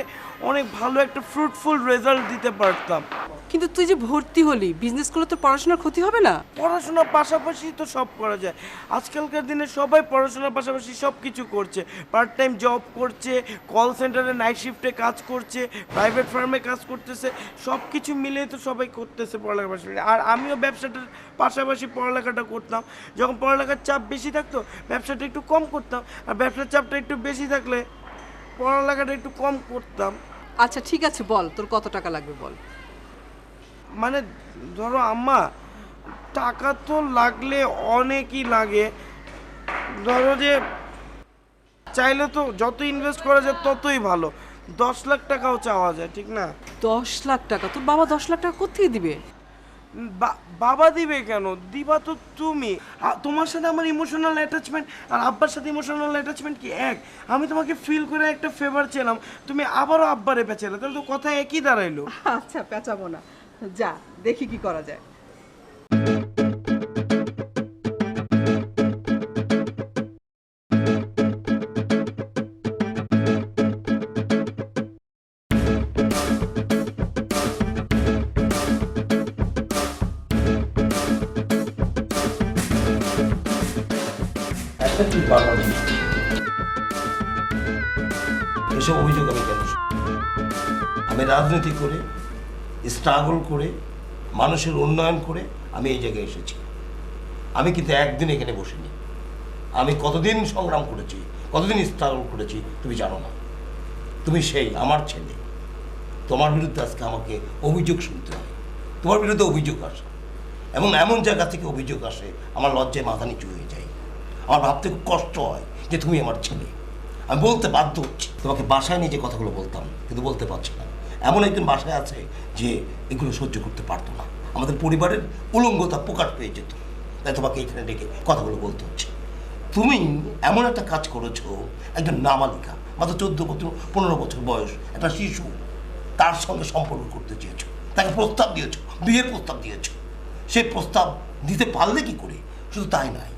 অনেক ভালো একটা ফ্রুটফুল রেজাল্ট দিতে পারতাম। কিন্তু তুই যে ভর্তি হলি, বিজনেস করলে তো পড়াশোনার ক্ষতি হবে না? পড়াশোনার পাশাপাশি তো সব করা যায়। আজকালকার দিনে সবাই পড়াশোনার পাশাপাশি সব কিছু করছে, পার্ট টাইম জব করছে, কল সেন্টারে নাইট শিফটে কাজ করছে, প্রাইভেট ফার্মে কাজ করতেছে, সব কিছু মিলিয়ে তো সবাই করতেছে পড়ালেখার পাশাপাশি। আর আমিও ব্যবসাটার পাশাপাশি পড়ালেখাটা করতাম। যখন পড়ালেখার চাপ বেশি থাকতো ব্যবসাটা একটু কম করতাম, আর ব্যবসার চাপটা একটু বেশি থাকলে পড়ালেখাটা একটু কম করতাম। আচ্ছা ঠিক আছে, বল তোর কত টাকা লাগবে বল। মানে ধরো আম্মা, টাকা তো লাগলে অনেকই লাগে। ধরো যে চাইলে তো যত ইনভেস্ট করা যায় ততই ভালো। 10 লাখ টাকাও চাওয়া যায়, ঠিক না? 10 লাখ টাকা? তোর বাবা 10 লাখ টাকা কোথায় দিবে? বাবা দিবে কেন, দিবা তো তুমি। তোমার সাথে আমার ইমোশনাল অ্যাটাচমেন্ট আর আব্বার সাথে ইমোশনাল অ্যাটাচমেন্ট কি এক? আমি তোমাকে ফিল করে একটা ফেভার চেলাম, তুমি আবারও আব্বারে পেঁচালে, তাহলে তো কথা একই দাঁড়াইলো। আচ্ছা পেঁচাবো না, যা দেখি কি করা যায়। একটা কি বারবার এসব অভিযোগ আমি কেন? আমি রাজনীতি করে, স্ট্রাগল করে, মানুষের উন্নয়ন করে আমি এই জায়গায় এসেছি। আমি কিন্তু একদিন এখানে বসিনি। আমি কতদিন সংগ্রাম করেছি, কতদিন স্ট্রাগল করেছি তুমি জানো না। তুমি সেই আমার ছেলে, তোমার বিরুদ্ধে আজকে আমাকে অভিযোগ শুনতে হয়, তোমার বিরুদ্ধে অভিযোগ আসে, এবং এমন জায়গা থেকে অভিযোগ আসে আমার লজ্জায় মাথা নিচু হয়ে যায়। আমার ভাবতে খুব কষ্ট হয় যে তুমি আমার ছেলে। আমি বলতে বাধ্য হচ্ছি, তোমাকে বাসায় নিয়ে যে কথাগুলো বলতাম কিন্তু বলতে পারছি না। এমন একজন বাসায় আছে যে এগুলো সহ্য করতে পারতো না, আমাদের পরিবারের উলঙ্গতা প্রকাশ পেয়ে যেত, তাই তোমাকে এখানে ডেকে কথাগুলো বলতে হচ্ছে। তুমি এমন একটা কাজ করেছো, একজন নাবালিকা, মাত্র 14-15 বছর বয়স একটা শিশু, তার সঙ্গে সম্পর্ক করতে চেয়েছো, তাকে প্রস্তাব দিয়েছো, বিয়ের প্রস্তাব দিয়েছো। সেই প্রস্তাব দিতে পারলে কি করে? শুধু তাই নয়,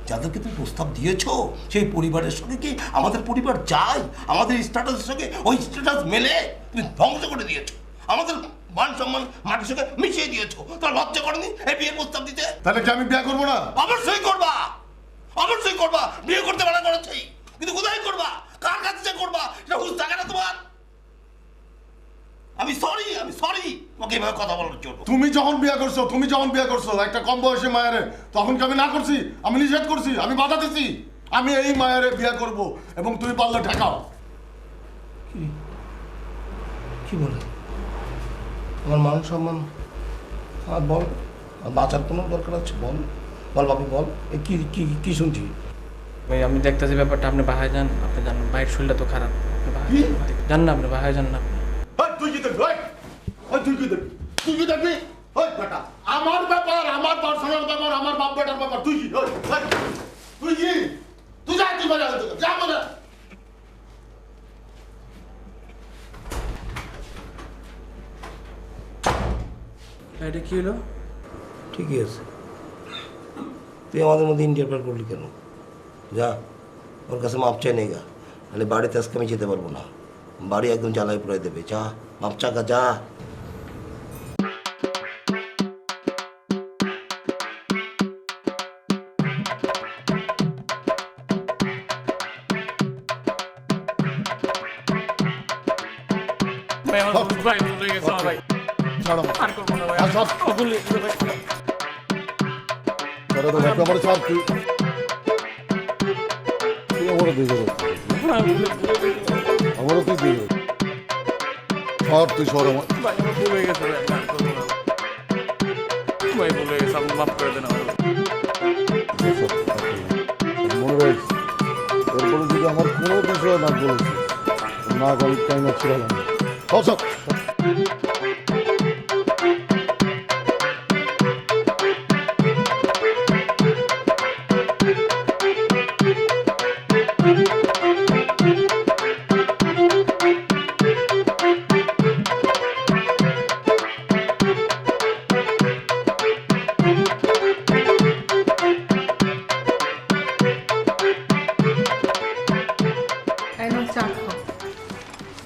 যাদেরকে তুমি প্রস্তাব দিয়েছো সেই পরিবারের সঙ্গে কি আমাদের পরিবার যায়? আমাদের স্ট্যাটাসের সঙ্গে ওই স্ট্যাটাস মেলে তুমি ধ্বংস করে দিয়েছো, আমাদের মান সম্মান মাটির সঙ্গে মিশিয়ে দিয়েছো। তোমার লজ্জা করেনি এই বিয়ের প্রস্তাব দিতে? তাহলে কি আমি বিয়ে করবো না? অবশ্যই করবা, অবশ্যই করবা। বিয়ে করতে মানা করেছি, কিন্তু কোথায় করবা, কার কাছে করবা সেটা হুঁশ থাকে না তোমার। আমি সরি তোমাকে এভাবে কথা বলার জন্য। তুমি যখন বিয়ে করছো একটা কম বয়সী মায়েরে, তখন কি আমি না করছি? আমি নিষেধ করছি, আমি বাধা দিছি। আমি এই মায়েরে বিয়ে করব, এবং তুমি পারলে ঠেকাও। বলে? আমার মান সম্মান আর বল, আর বাঁচার কোনো দরকার আছে? বল বল বাপি বল, এ কি কি কি শুনছি? ভাই আমি দেখতেছি ব্যাপারটা, আপনি বাহায় যান, আপনি জান ভাইয়ের শরীরটা তো খারাপ, যান না আপনি বাহায় যান না। তুই কি দেখবি? তুই কি দেখবি? তুই কি দেখবি? বেটা আমার ব্যাপার, আমার পার্সোনাল ব্যাপার, আমার বাপ বেটার ব্যাপার, তুই কি? তুই কি? তুই যা, তুই বলে যা বলে। এটা কি হলো? ঠিকই আছে, তুই আমাদের মধ্যে ইন্টারফেয়ার করলি কেন? যা ওর কাছে মাপ চাই নেই গা, নাহলে বাড়িতে আজকে আমি যেতে পারবো না, বাড়ি একদম জ্বালাই পুরাই দেবে। যা মাপ চাকা যা। ভাই ভুল হয়ে গেছে ভাই, আর করবো না ভাই, ভুল হয়ে গেছে ভাই। তুই সর আমার ভাই আমার ভুল হয়ে গেছে ভাই, আর করবো না ভাই, ভুল হয়ে গেছে, আপনি মাফ করে দেন আমার। মনে রাখিস, এরপরে যদি আমার কোনো বিষয় না বলেছিস, না গল্প তাই না ছিল না।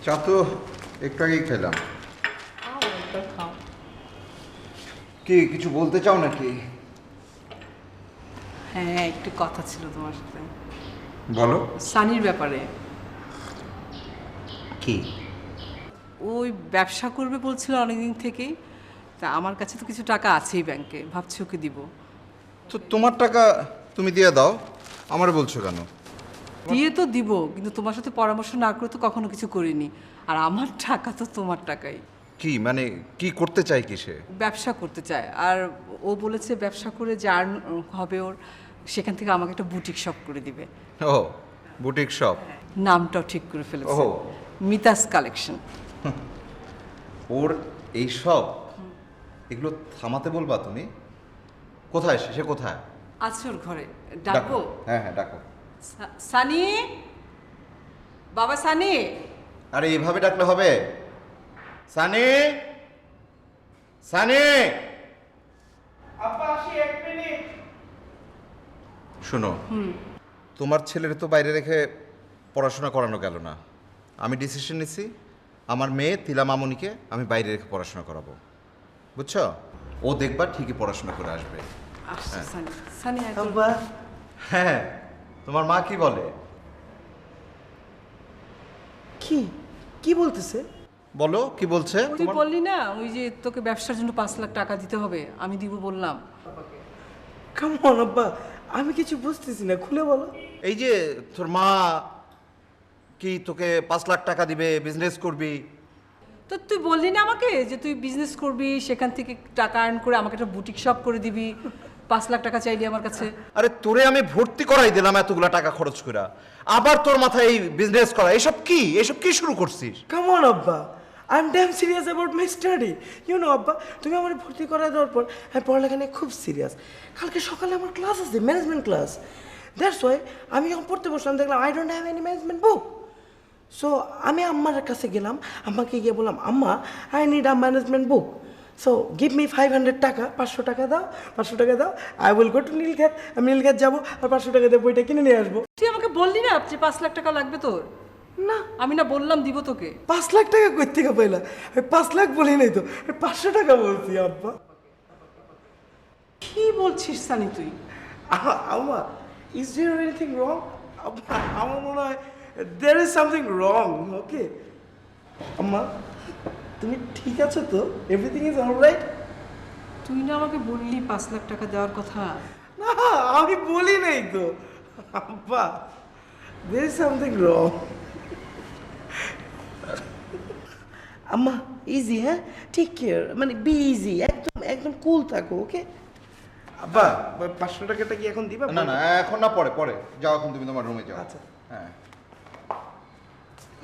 চা তো একটু আগেই খেলাম। কি কিছু বলতে চাও নাকি? হ্যাঁ, একটু কথা ছিল তোমার সাথে। বলো। সানির ব্যাপারে। কি? ওই ব্যবসা করবে বলছিল অনেকদিন থেকেই, তা আমার কাছে তো কিছু টাকা আছেই ব্যাংকে, ভাবছি ওকে দিব। তো তোমার টাকা তুমি দিয়ে দাও, আমার বলছো কেন? দিয়ে তো দিব, কিন্তু তোমার সাথে পরামর্শ না করে তো কখনো কিছু করিনি, আর আমার টাকা তো তোমার টাকাই। কি মানে কি করতে চাই কিসে? ব্যবসা করতে চায়, আর ও বলেছে ব্যবসা করে যা হবে ওর, সেখান থেকে আমাকে একটা বুটিক শপ করে দিবে। ও বুটিক শপ, নামটাও ঠিক করে ফেলেছে, ও মিতাস কালেকশন। ওর এই সব এগুলো থামাতে বলবা তুমি? কোথায় সে কোথায়? আছে ওর ঘরে, ডাকবো? হ্যাঁ হ্যাঁ ডাকো। সানি, বাবা সানি। আরে এইভাবে ডাকলে হবে? সানি, সানি। শোনো, তোমার ছেলের তো বাইরে রেখে পড়াশোনা করানো গেল না। আমি ডিসিশন নিছি, আমার মেয়ে তিলা মামুনিকে আমি বাইরে রেখে পড়াশোনা করাবো, বুঝছো? ও দেখবা ঠিকই পড়াশোনা করে আসবে। হ্যাঁ, তোমার মা কি বলে? কি কি বলতেছে? বলো কি বলছে? তুই বললি না ওই যে তোকে ব্যবসার জন্য 5 লাখ টাকা দিতে হবে, আমি দিব বললাম। কাম অন আব্বা, আমি কিছু বুঝতেছি না, খুলে বলো। এই যে তোর মা কি তোকে 5 লাখ টাকা দিবে, বিজনেস করবি। তো তুই বললি না আমাকে যে তুই বিজনেস করবি, সেখান থেকে টাকা আর্ন করে আমাকে একটা বুটিক শপ করে দিবি, 5 লাখ টাকা চাইলি আমার কাছে। আরে তোরে আমি ভর্তি করাই দিলাম এতগুলা টাকা খরচ করে, আবার তোর মাথায় এই বিজনেস করা, এসব কি? এসব কি শুরু করছিস? কাম অন আব্বা, I am damn serious about my study. You know আব্বা, তুমি আমার ভর্তি করায় দেওয়ার পর আমি পড়ালেখা নিয়ে খুব সিরিয়াস। কালকে সকালে আমার ক্লাস আছে, ম্যানেজমেন্ট ক্লাস। দ্যাটস ওয়াই আমি যখন পড়তে বসলাম দেখলাম I don't have any management book. So আমি আম্মার কাছে গেলাম, আম্মাকে গিয়ে বললাম আম্মা I need a management book, so give me 500 টাকা, 500 টাকা দাও, 500 টাকা দাও, I will go to Nilkhet. আমি নীলক্ষেত যাবো আর 500 টাকা দিয়ে বইটা কিনে নিয়ে আসবো। তুই আমাকে বললি না যে 5 লাখ টাকা লাগবে তোর? না, আমি না বললাম দিব তোকে। 5 লাখ টাকা কই থেকে পাইলা? 5 লাখ বলি নাই তো, 500 টাকা বলছি আব্বা। কি বলছিস সানি তুই? আম্মা, ইজ দেয়ার এনিথিং রং? আমার মনে হয় দেয়ার ইজ সামথিং রং। ওকে আম্মা, তুমি ঠিক আছো তো? Everything is alright? তুই না আমাকে বললি 5 লাখ টাকা দেওয়ার কথা। না, আমি বলি নাই তো আব্বা, দেয়ার ইজ সামথিং রং। আম্মা ইজি, হ্যাঁ, টেক কেয়ার, মানে বি ইজি, একদম একদম কুল থাকো, ওকে? আব্বা 500 টাকাটা কি এখন দিবা? না না, এখন না, পরে পরে যাও, এখন তুমি তোমার রুমে যাও। আচ্ছা। হ্যাঁ।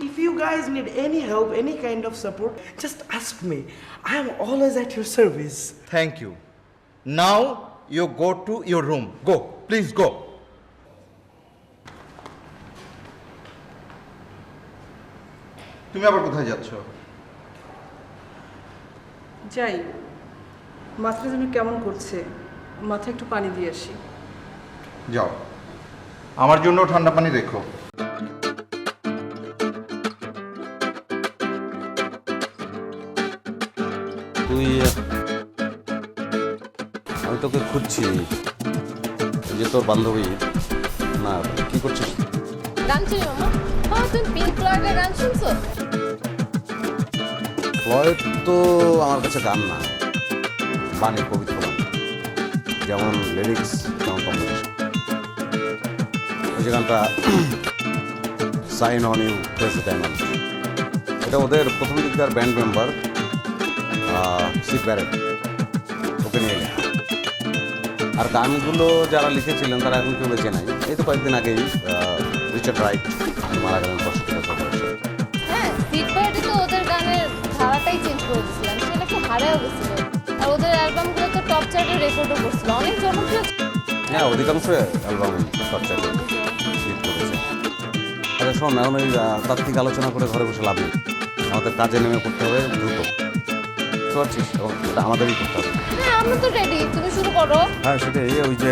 If you guys need any help, any kind of support, just ask me. I am always at your service. Thank you. Now you go to your room. Go, please go. তুমি আবার কোথায় যাচ্ছ? যাই, মাথাটা যেন কেমন করছে, মাথায় একটু পানি দিয়ে আসি। যাও, আমার জন্য ঠান্ডা পানি রেখো। তুই, আমি তোকে খুঁজছি, এই যে তোর বান্ধবী, না কি করছিস? গান শুনি মামা। হ্যাঁ, তুমি পিঙ্ক ফ্লয়েডের গান শুনছো? ফ্লয়েড তো আমার কাছে গান না, বাণী, পবিত্র বাণী, যেমন লিরিক্স তেমন কম্পোজিশন। ওই যে গানটা সাইন অন ইউ প্রেসিডেন্ট, এটা ওদের প্রথম দিককার ব্যান্ড মেম্বার সিড ব্যারেট ওকে নিয়ে লেখা। আর গানগুলো যারা লিখেছিলেন তারা এখন কেউ বেঁচে নাই। এই তো কয়েকদিন আগেই রিচার্ড রাইট মারা গেলেন 65 বছর বয়সে। হ্যাঁ, সিড বার্ডে তো ওদের গানের ধারাটাই চেঞ্জ করে দিয়েছিলাম, সেটা কি হারাও গেছিল। আর ওদের অ্যালবামগুলো তো টপ চার্টের রেকর্ডও করছিল, অনেক জনপ্রিয়। হ্যাঁ, অধিকাংশ অ্যালবাম সবচাইতে হিট করেছে। আচ্ছা শোন, এখন ওই তাত্ত্বিক আলোচনা করে ঘরে বসে লাভ নেই, আমাদের কাজে নেমে করতে হবে দ্রুত, বুঝতে পারছিস? এবং এটা আমাদেরই করতে হবে। হ্যাঁ, আমরা তো রেডি, তুমি শুরু করো। হ্যাঁ, সেটাই, ওই যে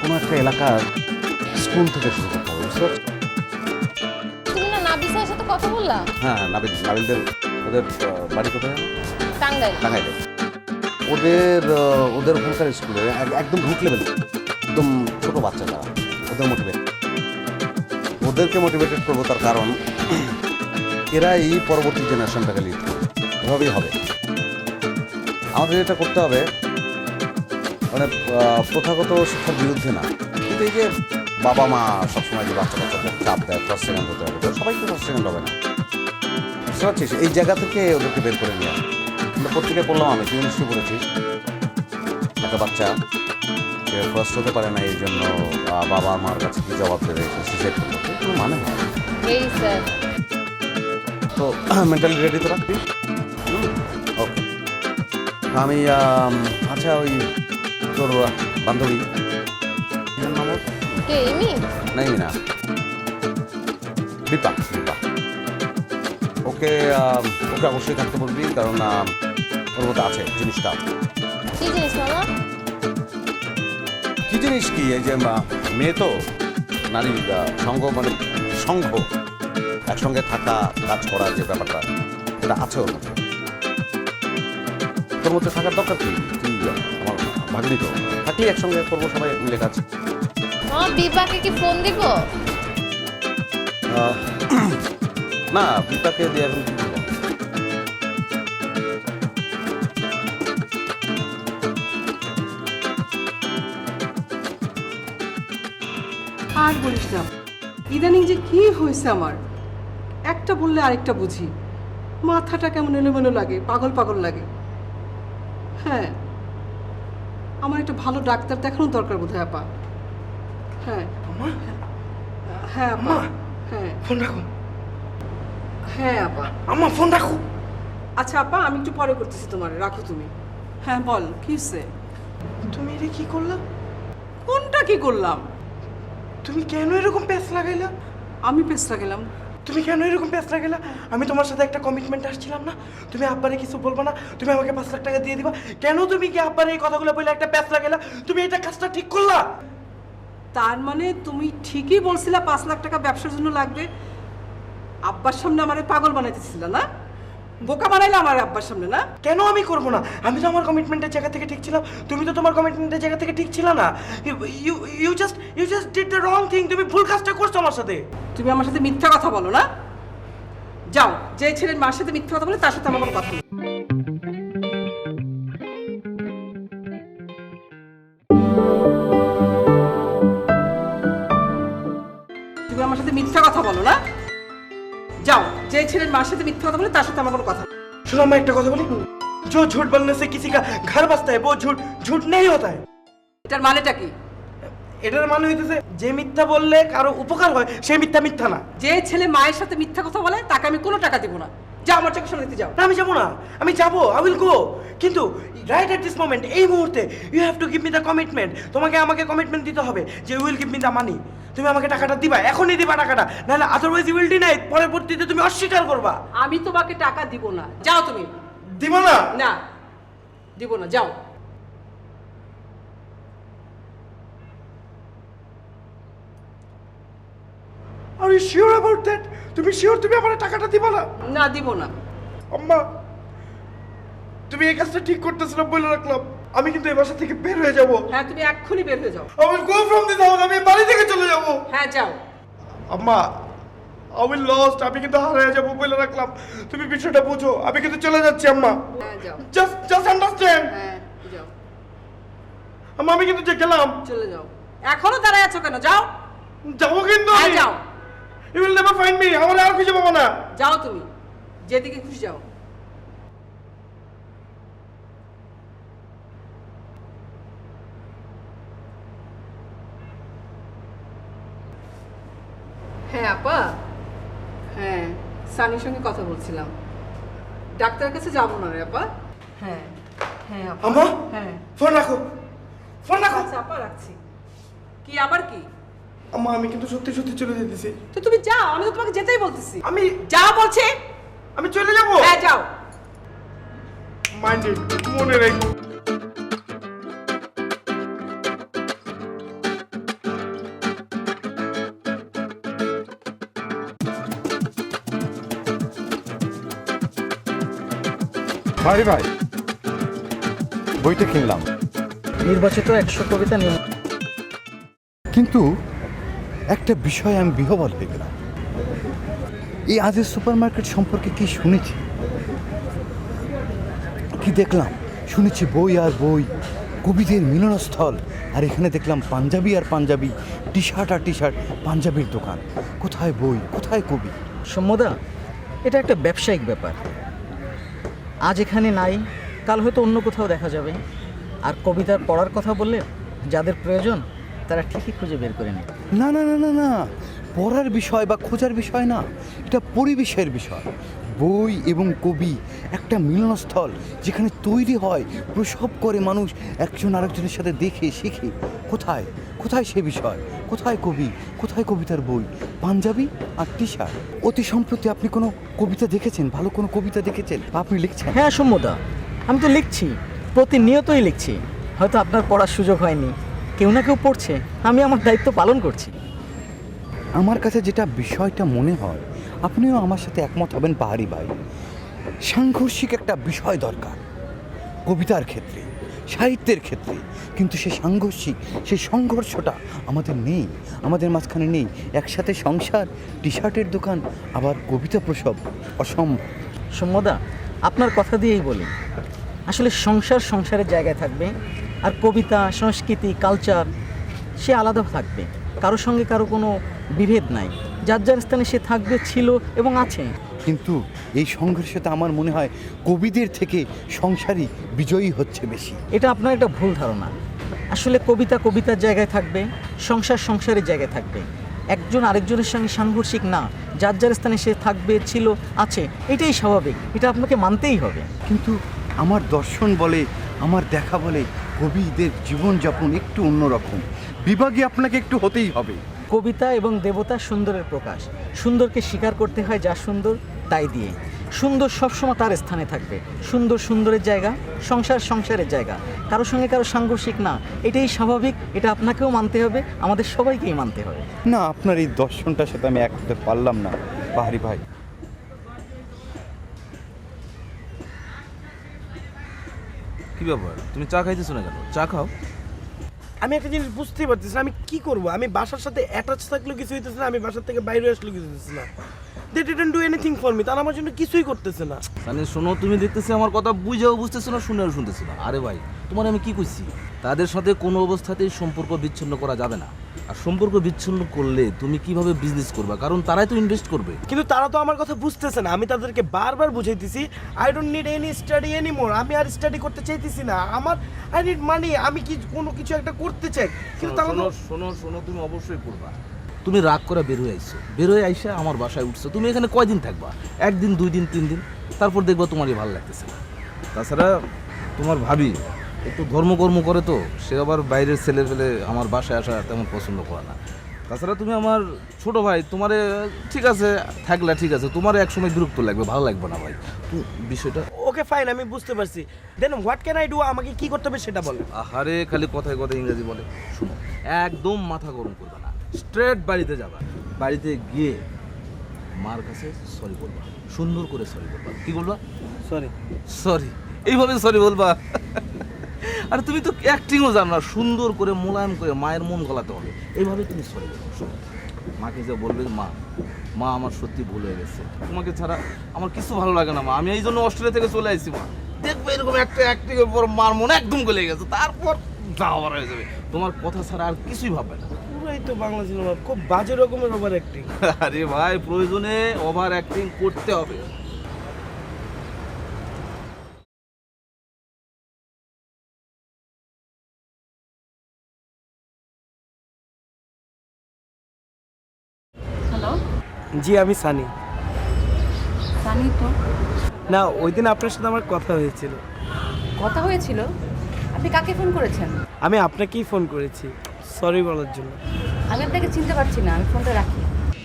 কোনো একটা এলাকার স্কুল থেকে শুরু করতে হবে, বুঝতে পারছিস? তুমি না নাবিসার সাথে কথা বললা? হ্যাঁ, নাবিলদের, ওদের বাড়ি কোথায়? টাঙ্গাইল। টাঙ্গাইলে। ওদের ওখানকার স্কুলে একদম রুট লেভেল, একদম ছোট বাচ্চা যারা, ওদেরকে মোটিভেটেড করবো। তার কারণ এরাই পরবর্তী জেনারেশনটাকে লিড করবে, এভাবেই হবে। আমাদের এটা করতে হবে, মানে প্রথাগত শিক্ষার বিরুদ্ধে না, কিন্তু এই যে বাবা মা সবসময় যে বাচ্চা বাচ্চাদের চাপ দেয় ফার্স্ট সেকেন্ড হতে হবে, তো সবাই তো ফার্স্ট সেকেন্ড হবে না, বুঝতে পারছিস? এই জায়গা থেকে ওদেরকে বের করে নিয়ে আসে। কিন্তু পত্রিকায় পড়লাম, আমি তুই নিশ্চয়ই পড়েছিস, একটা বাচ্চা সে ফার্স্ট হতে পারে না, এই জন্য বাবা মার কাছে কি জবাব দেবে, সুইসাইড করলো। কোনো মানে হয় না। তো মেন্টালি রেডি তো রাখবি। ওকে, আমি আচ্ছা, ওই তোর বান্ধবী নাম কে? এমি? না, দীপা। ওকে অবশ্যই থাকতে বলবি, কারণ ওর মধ্যে আছে জিনিসটা। কি জিনিস মামা? কি জিনিস? কি এই যে মেয়ে তো, নারী সংঘ, মানে সংঘ, একসঙ্গে থাকা, কাজ করার যে ব্যাপারটা, এটা আছে ওর মধ্যে। তোর মধ্যে থাকার দরকার কি? তুই আমার ভাগিনি তো, থাকলে একসঙ্গে করবো, সবাই মিলে কাজ। বিপাকে কি ফোন দিব? না, বিপাকে দিয়ে এখন কি করবো? আর বলিস না, ইদানিং যে কি হয়েছে আমার, একটা বললে আরেকটা বুঝি, মাথাটা কেমন এলোমেলো লাগে, পাগল পাগল লাগে। হ্যাঁ, আমার একটা ভালো ডাক্তার দেখানোর দরকার বোধহয় আপা। হ্যাঁ হ্যাঁ আপা, হ্যাঁ ফোন রাখো। হ্যাঁ আপা। আম্মা ফোন রাখো। আচ্ছা আপা, আমি একটু পরে করতেছি, তোমার রাখো তুমি। হ্যাঁ বল, কি হচ্ছে? তুমি এটা কি করলা? কোনটা কি করলাম? তুমি কেন এরকম প্যাঁচ লাগাইলা? আমি পেস লাগালাম? তুমি কেন এরকম প্যাঁচ লাগাইলা? আমি তোমার সাথে একটা কমিটমেন্ট আসছিলাম না, তুমি আব্বারে কিছু বলবা না, তুমি আমাকে 5 লাখ টাকা দিয়ে দিবা। কেন তুমি কি আব্বারে এই কথাগুলো বলে একটা প্যাঁচ লাগাইলা? তুমি এটা কাজটা ঠিক করলা? তার মানে তুমি ঠিকই বলছিলা 5 লাখ টাকা ব্যবসার জন্য লাগবে, আব্বার সামনে আমারে পাগল বানাইতেছিল না, বোকা বানাইলে আমার আব্বার সামনে না? কেন আমি করব না? আমি তো আমার কমিটমেন্টের জায়গা থেকে ঠিক ছিলাম, তুমি তো তোমার কমিটমেন্টের জায়গা থেকে ঠিক ছিল না। You just did the wrong thing. তুমি ভুল কাজটা করছো আমার সাথে। তুমি আমার সাথে মিথ্যা কথা বলো না? যাও, যে ছেলের মার সাথে মিথ্যা কথা বলে তার সাথে আমার কোনো কথা নেই। তুমি আমার সাথে মিথ্যা কথা বলো না? যাও, যে ছেলের মার সাথে মিথ্যা কথা বলে তার সাথে আমার কোনো কথা নেই। শোনো আম্মা, একটা কথা বলি, जो झूठ बोलने से किसी का घर बसता है वो झूठ नहीं होता है। এটার মানেটা কি? এটার মানে হইতেছে যে মিথ্যা বললে কারো উপকার হয় সেই মিথ্যা না। যে ছেলে মায়ের সাথে মিথ্যা কথা বলে তাকে আমি কোনো টাকা দিব না। যা আমার চোখের সামনে দিতে যাও। না আমি যাবো না, আমি যাবো, আই উইল গো, কিন্তু রাইট এট দিস মোমেন্ট, এই মুহূর্তে you have to give me the commitment. তোমাকে আমাকে কমিটমেন্ট দিতে হবে যে you will give me the money. তুমি আমাকে টাকাটা দিবা, এখনই দিবা টাকাটা, নাহলে আদারওয়াইজ ইউ উইল ডিনাই, পরবর্তীতে তুমি অস্বীকার করবা। আমি তোমাকে টাকা দিব না, যাও তুমি। দিব না? না দিব না, যাও। Are you sure about that? তুমি শিওর তুমি আমার টাকাটা দিবা না? না দিব না। আম্মা, তুমি এই কাজটা ঠিক করতেছ না বলে রাখলাম, আমি কিন্তু এই বাসা থেকে বের হয়ে যাব। হ্যাঁ তুমি এক্ষুনি বের হয়ে যাও। I will go from this house, আমি বাড়ি থেকে চলে যাব। হ্যাঁ যাও। আম্মা, I will lost, আমি কিন্তু হারিয়ে যাব বলে রাখলাম, তুমি বিষয়টা বুঝো, আমি কিন্তু চলে যাচ্ছি আম্মা। হ্যাঁ যাও। Just understand. হ্যাঁ যাও। আম্মা আমি কিন্তু যে গেলাম। চলে যাও। এখনো দাঁড়ায় আছো কেন? যাও। যাবো কিন্তু হ্যাঁ আমি। যাও। You will never find me, আমার আর খুঁজে পাবো না। যাও তুমি, যেদিকে খুশি যাও। হ্যাঁ আপা, হ্যাঁ সানির সঙ্গে কথা বলছিলাম, ডাক্তারের কাছে যাবো না রে আপা। হ্যাঁ হ্যাঁ আপা। আম্মা, হ্যাঁ ফোন রাখো, ফোন রাখো। আচ্ছা আপা রাখছি। কি আবার কি? আম্মা আমি কিন্তু সত্যি সত্যি চলে যেতেছি। তো তুমি যাও, আমি তো তোমাকে যেতেই বলতেছি। আমি যাও বলছি। আমি চলে যাবো। হ্যাঁ যাও। মাইন্ডেড, মনে রেখো। ভাই ভাই, বইটা কিনলাম, নির্বাচিত 100 কবিতা নিয়ে, কিন্তু একটা বিষয় আমি বিহ্বল হয়ে গেলাম। এই আজের সুপার মার্কেট সম্পর্কে কি শুনেছি, কি দেখলাম, শুনেছি বই আর বই, কবিদের মিলনস্থল, আর এখানে দেখলাম পাঞ্জাবি আর পাঞ্জাবি, টি শার্ট আর টি শার্ট, পাঞ্জাবির দোকান। কোথায় বই, কোথায় কবি? সম্মদা, এটা একটা ব্যবসায়িক ব্যাপার। আজ এখানে নাই, কাল হয়তো অন্য কোথাও দেখা যাবে। আর কবিতার পড়ার কথা বললে যাদের প্রয়োজন তারা ঠিকই খুঁজে বের করে নেয়। না না না না না, পড়ার বিষয় বা খোঁজার বিষয় না, এটা পরিবেশের বিষয়। বই এবং কবি একটা মিলনস্থল, যেখানে তৈরি হয়, প্রসব করে মানুষ একজন আরেকজনের সাথে দেখে শেখে। কোথায় কোথায় সে বিষয়, কোথায় কবি, কোথায় কবিতার বই, পাঞ্জাবি আর টি শার্ট? অতি সম্প্রতি আপনি কোনো কবিতা দেখেছেন, ভালো কোনো কবিতা দেখেছেন বা আপনি লিখছেন? হ্যাঁ সম্মদা, আমি তো লিখছি, প্রতিনিয়তই লিখছি। হয়তো আপনার পড়ার সুযোগ হয়নি, কেউ না কেউ পড়ছে, আমি আমার দায়িত্ব পালন করছি। আমার কাছে যেটা বিষয়টা মনে হয়, আপনিও আমার সাথে একমত হবেন পাহাড়ি ভাই, সাংঘর্ষিক একটা বিষয় দরকার কবিতার ক্ষেত্রে, সাহিত্যের ক্ষেত্রে। কিন্তু সেই সাংঘর্ষিক, সেই সংঘর্ষটা আমাদের নেই, আমাদের মাঝখানে নেই। একসাথে সংসার, টি শার্টের দোকান, আবার কবিতা প্রসব, অসম্ভব। সম্মদা, আপনার কথা দিয়েই বলি, আসলে সংসার সংসারের জায়গায় থাকবে, আর কবিতা, সংস্কৃতি, কালচার সে আলাদা থাকবে। কারোর সঙ্গে কারো কোনো বিভেদ নাই, যার যার স্থানে সে থাকবে, ছিল এবং আছে। কিন্তু এই সংঘর্ষটা আমার মনে হয় কবিদের থেকে সংসারই বিজয়ী হচ্ছে বেশি। এটা আপনার একটা ভুল ধারণা। আসলে কবিতা কবিতার জায়গায় থাকবে, সংসার সংসারের জায়গায় থাকবে। একজন আরেকজনের সঙ্গে সাংঘর্ষিক না, যার যার স্থানে সে থাকবে, ছিল, আছে, এটাই স্বাভাবিক, এটা আপনাকে মানতেই হবে। কিন্তু আমার দর্শন বলে, আমার দেখা বলে, কবিদের জীবনযাপন একটু অন্যরকম, বিভাগে আপনাকে একটু হতেই হবে। কবিতা এবং দেবতা সুন্দরের প্রকাশ, সুন্দরকে স্বীকার করতে হয় যা সুন্দর তাই দিয়ে। সুন্দর সবসময় তার স্থানে থাকবে, সুন্দর সুন্দরের জায়গা, সংসার সংসারের জায়গা, কারোর সঙ্গে কারো সাংঘর্ষিক না, এটাই স্বাভাবিক, এটা আপনাকেও মানতে হবে, আমাদের সবাইকেই মানতে হবে। না, আপনার এই দর্শনটার সাথে আমি এক হতে পারলাম না পাহাড়ি ভাই। কি ব্যাপার, তুমি চা খাইতেছো না কেন? চা খাও। আমি একটা জিনিস বুঝতেই পারতেছি না, আমি কি করব? আমি বাসার সাথে অ্যাটাচ থাকলেও কিছু হইতেছে না, আমি বাসার থেকে বাইরে আসলেও কিছু হইতেছে না। They didn't do anything for me, তারা আমার জন্য কিছুই করতেছে না। মানে শোনো, তুমি দেখতেছি আমার কথা বুঝেও বুঝতেছো না, শুনেও শুনতেছো না। আরে ভাই, তোমার আমি কি কইছি, তাদের সাথে কোনো অবস্থাতেই সম্পর্ক বিচ্ছিন্ন করা যাবে না। আর সম্পর্ক বিচ্ছিন্ন করলে তুমি কিভাবে বিজনেস করবে, কারণ তারাই তো ইনভেস্ট করবে। কিন্তু তারা তো আমার কথা বুঝতেছে না। আমি তাদেরকে বারবার বুঝাইতেছি I don't need any study anymore, আমি আর স্টাডি করতে চাইতেছি না, আমার আই নিড মানি, আমি কি কোনো কিছু একটা করতে চাই। কিন্তু তারা শোনো তুমি অবশ্যই করবা। তুমি রাগ করে বের হয়ে আইসা আমার বাসায় উঠছো, তুমি এখানে কয়দিন থাকবা? 1 দিন 2 দিন 3 দিন, তারপর দেখবা তোমারই ভালো লাগতেছে না। তাছাড়া তোমার ভাবি একটু ধর্মকর্ম করে তো, সে আবার বাইরের ছেলে ফেলে আমার বাসায় আসা তেমন পছন্দ করে না। তাছাড়া তুমি আমার ছোট ভাই, তোমারে ঠিক আছে থাকলে ঠিক আছে, তোমার একসময় বিরক্ত লাগবে, ভালো লাগবে না ভাই বিষয়টা। ওকে ফাইন, আমি বুঝতে পারছি। দেন হোয়াট ক্যান আই ডু, আমাকে কি করতে হবে সেটা বলো। আহারে খালি কথায় কথায় ইংরেজি বলে। শুনো, একদম মাথা গরম করবে না, স্ট্রেট বাড়িতে যাবা, বাড়িতে গিয়ে মার কাছে সরি বলবা, সুন্দর করে সরি বলবা। কি বলবা? সরি এইভাবে সরি বলবা। আর তুমি তো অ্যাক্টিংও জানো না, সুন্দর করে মোলায়েম করে মায়ের মন গলাতে হবে, এইভাবে তুমি সরি বলবো। শোনো, মাকে যে বলবে মা আমার সত্যি ভুল হয়ে গেছে, তোমাকে ছাড়া আমার কিছু ভালো লাগে না মা, আমি এই জন্য অস্ট্রেলিয়া থেকে চলে আসছি মা। দেখবে এরকম একটা অ্যাক্টিংয়ের পর মার মনে একদম গলে গেছে, তারপর যাওয়ার হয়ে যাবে, তোমার কথা ছাড়া আর কিছুই ভাববে না। পুরাই তো বাংলা সিনেমা, খুব বাজে রকমের ওভার অ্যাক্টিং। আরে ভাই, প্রয়োজনে ওভার অ্যাক্টিং করতে হবে। হ্যালো, জি আমি সানি। সানি তো না, ওই দিন আপনার সাথে আমার কথা হয়েছিল। কথা হয়েছিল? আপনি কাকে ফোন করেছেন? আমি আপনাকেই ফোন করেছি সরি বলার জন্য। আমি আপনাকে চিনতে পারছি না, আমি ফোনটা রাখি।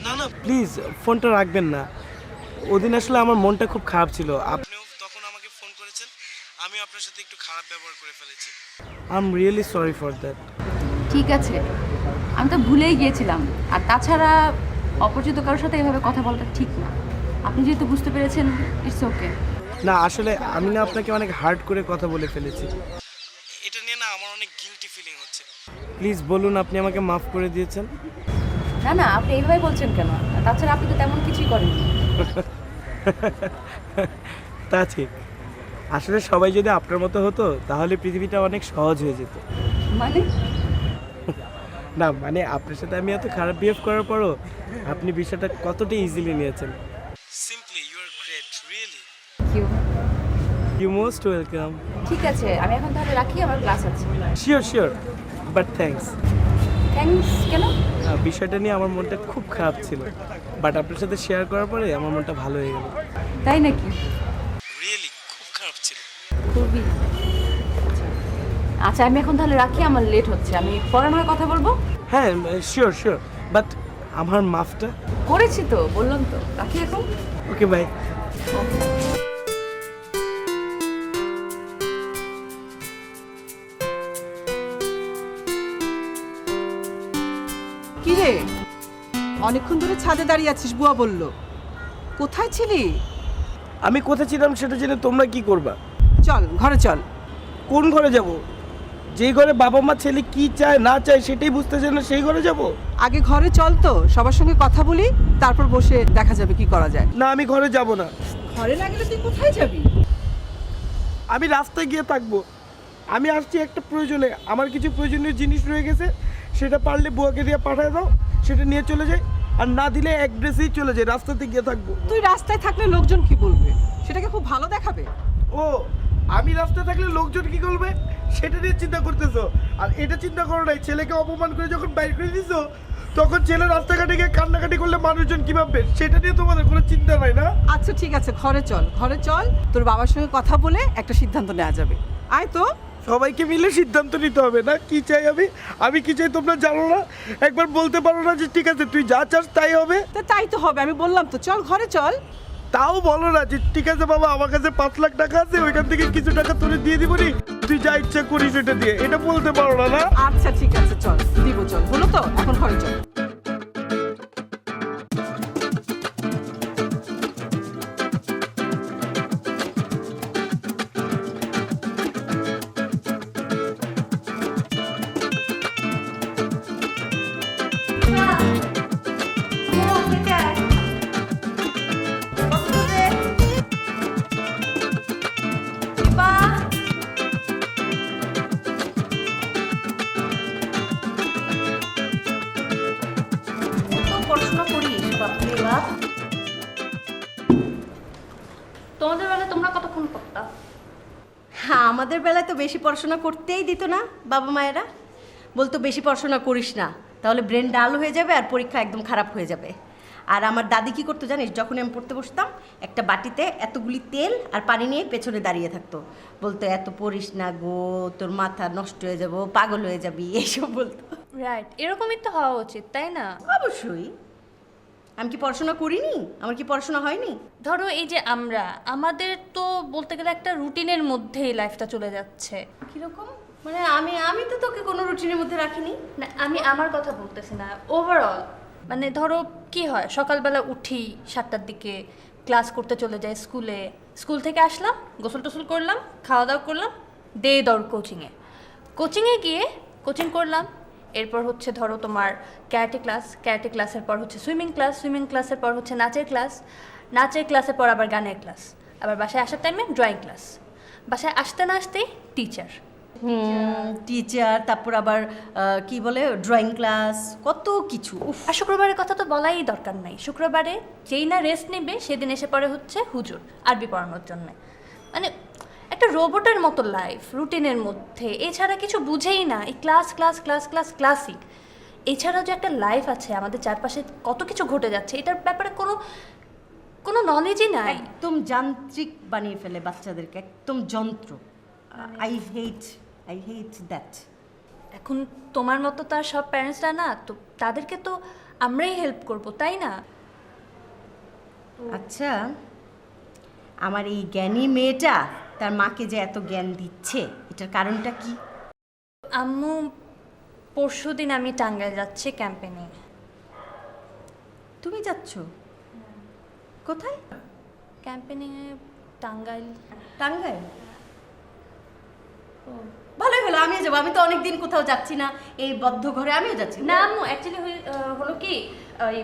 না না প্লিজ ফোনটা রাখবেন না। ওদিন আসলে আমার মনটা খুব খারাপ ছিল, আপনিও তখন আমাকে ফোন করেছেন, আমিও আপনার সাথে একটু খারাপ ব্যবহার করে ফেলেছি। I am really sorry for that. ঠিক আছে, আমি তো ভুলেই গিয়েছিলাম। আর তাছাড়া অপরিচিত কারোর সাথে এভাবে কথা বলাটা ঠিক না। আপনি যেহেতু বুঝতে পেরেছেন, ইটস ওকে। না আসলে আমি না আপনাকে অনেক হার্ড করে কথা বলে ফেলেছি, এটা নিয়ে না আমার অনেক গিল্টি ফিলিং হচ্ছে। প্লিজ বলুন আপনি আমাকে মাফ করে দিয়েছেন। না না, আপনি এইভাবে বলছেন কেন? তাছাড়া আপনি তো তেমন কিছুই করেননি। তা ঠিক, আসলে সবাই যদি আপনার মতো হতো তাহলে পৃথিবীটা অনেক সহজ হয়ে যেত। মানে? না মানে আপনার সাথে আমি এত খারাপ বিহেভ করার পরও আপনি বিষয়টা কতটা ইজিলি নিয়েছেন। Simply you are great, really. You most welcome. ঠিক আছে, আমি এখন তাহলে রাখি, আমার ক্লাস আছে। Sure but thanks. থ্যাঙ্কস কেন? বিষয়টা নিয়ে আমার মনটা খুব খারাপ ছিল, বাট আপনার সাথে শেয়ার করার পরে আমার মনটা ভালো হয়ে গেল। তাই নাকি? রিয়েলি খুব খারাপ ছিল। খুবই। আচ্ছা আমি এখন তাহলে রাখি, আমার লেট হচ্ছে, আমি পরে নয় কথা বলবো। হ্যাঁ শিওর বাট আমার মাফটা করেছি তো, বললাম তো, রাখি এখন। Okay bye. কি রে, অনেকক্ষণ ধরে ছাদে দাঁড়িয়ে আছিস, বুয়া বলল। কোথায় ছিলি? আমি কোথায় ছিলাম সেটা জেনে তোমরা কি করবা? চল ঘরে চল। কোন ঘরে যাব? যেই ঘরে বাবা মা ছেলে কি চায় না চায় সেটাই বুঝতে চায় না, সেই ঘরে যাব? আগে ঘরে চল তো, সবার সঙ্গে কথা বলি, তারপর বসে দেখা যাবে কি করা যায়। না আমি ঘরে যাব না। ঘরে না গেলে তুই কোথায় যাবি? আমি রাস্তায় গিয়ে থাকবো। আমি আসছি একটা প্রয়োজনে, আমার কিছু প্রয়োজনীয় জিনিস রয়ে গেছে, সেটা পারলে বুয়াকে দিয়ে পাঠিয়ে দাও, সেটা নিয়ে চলে যাই, আর না দিলে অ্যাড্রেসেই চলে যাই, রাস্তাতে গিয়ে থাকবো। তুই রাস্তায় থাকলে লোকজন কি বলবে? সেটাকে খুব ভালো দেখাবে। ও, আমি রাস্তায় থাকলে লোকজন কি করবে সেটা নিয়ে চিন্তা করতেছো? আর এটা চিন্তা করো নাই, ছেলেকে অপমান করে যখন বাইর করে দিছো তখন ছেলে রাস্তাঘাটে গিয়ে কান্নাকাটি করলে মানুষজন কি ভাববে সেটা নিয়ে তোমাদের কোনো চিন্তা নাই না? আচ্ছা ঠিক আছে, ঘরে চল, তোর বাবার সঙ্গে কথা বলে একটা সিদ্ধান্ত নেওয়া যাবে। আয় তো। সবাইকে মিলে সিদ্ধান্ত নিতে হবে না? কি চাই আমি কি চাই তোমরা জানো না? একবার বলতে পারো না যে ঠিক আছে তুই যা চাস তাই হবে? তাই তো হবে, আমি বললাম তো, চল ঘরে চল। তাও বলো না যে ঠিক আছে বাবা আমার কাছে 5 লাখ টাকা আছে, ওইখান থেকে কিছু টাকা তোরে দিয়ে দিব নি, তুই যা ইচ্ছা করিস সেটা দিয়ে, এটা বলতে পারো না? আচ্ছা ঠিক আছে, চল দিব, চল হলো তো, এখন ঘরে চল। হ্যাঁ, আমাদের বেলায় তো বেশি পড়াশোনা করতেই দিত না বাবা মায়েরা, বলতো বেশি পড়াশোনা করিস না, তাহলে ব্রেন ডাল হয়ে যাবে আর পরীক্ষা একদম খারাপ হয়ে যাবে। আর আমার দাদি কি করতো জানিস, যখন আমি পড়তে বসতাম একটা বাটিতে এতগুলি তেল আর পানি নিয়ে পেছনে দাঁড়িয়ে থাকতো, বলতো এত পড়িস না গো, তোর মাথা নষ্ট হয়ে যাবো, পাগল হয়ে যাবি, এইসব বলতো। রাইট, এরকমই তো হওয়া উচিত, তাই না? অবশ্যই। আমি কি পড়াশোনা করিনি? আমার কি পড়াশোনা হয়নি? ধরো এই যে আমাদের তো বলতে গেলে একটা রুটিনের মধ্যেই লাইফটা চলে যাচ্ছে। কিরকম? মানে আমি তো তোকে কোনো রুটিনের মধ্যে রাখিনি। না, আমি আমার কথা বলতেছি না, ওভারঅল। মানে ধরো কি হয়, সকালবেলা উঠি 7টার দিকে, ক্লাস করতে চলে যাই স্কুলে, স্কুল থেকে আসলাম, গোসল টোসল করলাম, খাওয়া দাওয়া করলাম, দৌড় কোচিংয়ে গিয়ে কোচিং করলাম। এরপর হচ্ছে ধরো তোমার ক্যারাটে ক্লাসের পর হচ্ছে সুইমিং ক্লাসের পর হচ্ছে নাচের ক্লাসের পর আবার গানের ক্লাস, আবার বাসায় আসার টাইমে ড্রয়িং ক্লাস, বাসায় আসতে না আসতেই টিচার, তারপর আবার কি বলে ড্রয়িং ক্লাস, কত কিছু। আর শুক্রবারের কথা তো বলাই দরকার নাই, শুক্রবারে যেই না রেস্ট নেবে সেদিন এসে পড়ে হচ্ছে হুজুর আরবি পড়ানোর জন্য। মানে একটা রোবটের মতো লাইফ, রুটিনের মধ্যে, এছাড়া কিছু বুঝেই না, এই ক্লাসই। এছাড়াও যে একটা লাইফ আছে, আমাদের চারপাশে কত কিছু ঘটে যাচ্ছে, এটার ব্যাপারে কোনো নলেজই নাই। একদম যান্ত্রিক বানিয়ে ফেলে বাচ্চাদেরকে, একদম যন্ত্র। I hate that. এখন তোমার মতো তার সব প্যারেন্টসরা না, তো তাদেরকে তো আমরাই হেল্প করব, তাই না? আচ্ছা, আমার এই জ্ঞানী মেয়েটা তার মাকে যে এত জ্ঞান দিচ্ছে, এটার কারণটা কি? আম্মু পরশুদিন আমি টাঙ্গাইল যাচ্ছি ক্যাম্পেইনে। তুমি যাচ্ছ কোথায়? ক্যাম্পেইনে টাঙ্গাইল। ভালোই হলো, আমিও যাবো। আমি তো অনেকদিন কোথাও যাচ্ছি না, এই বদ্ধ ঘরে আমিও যাচ্ছি না আম্মু, অ্যাকচুয়ালি হলো কি, ওই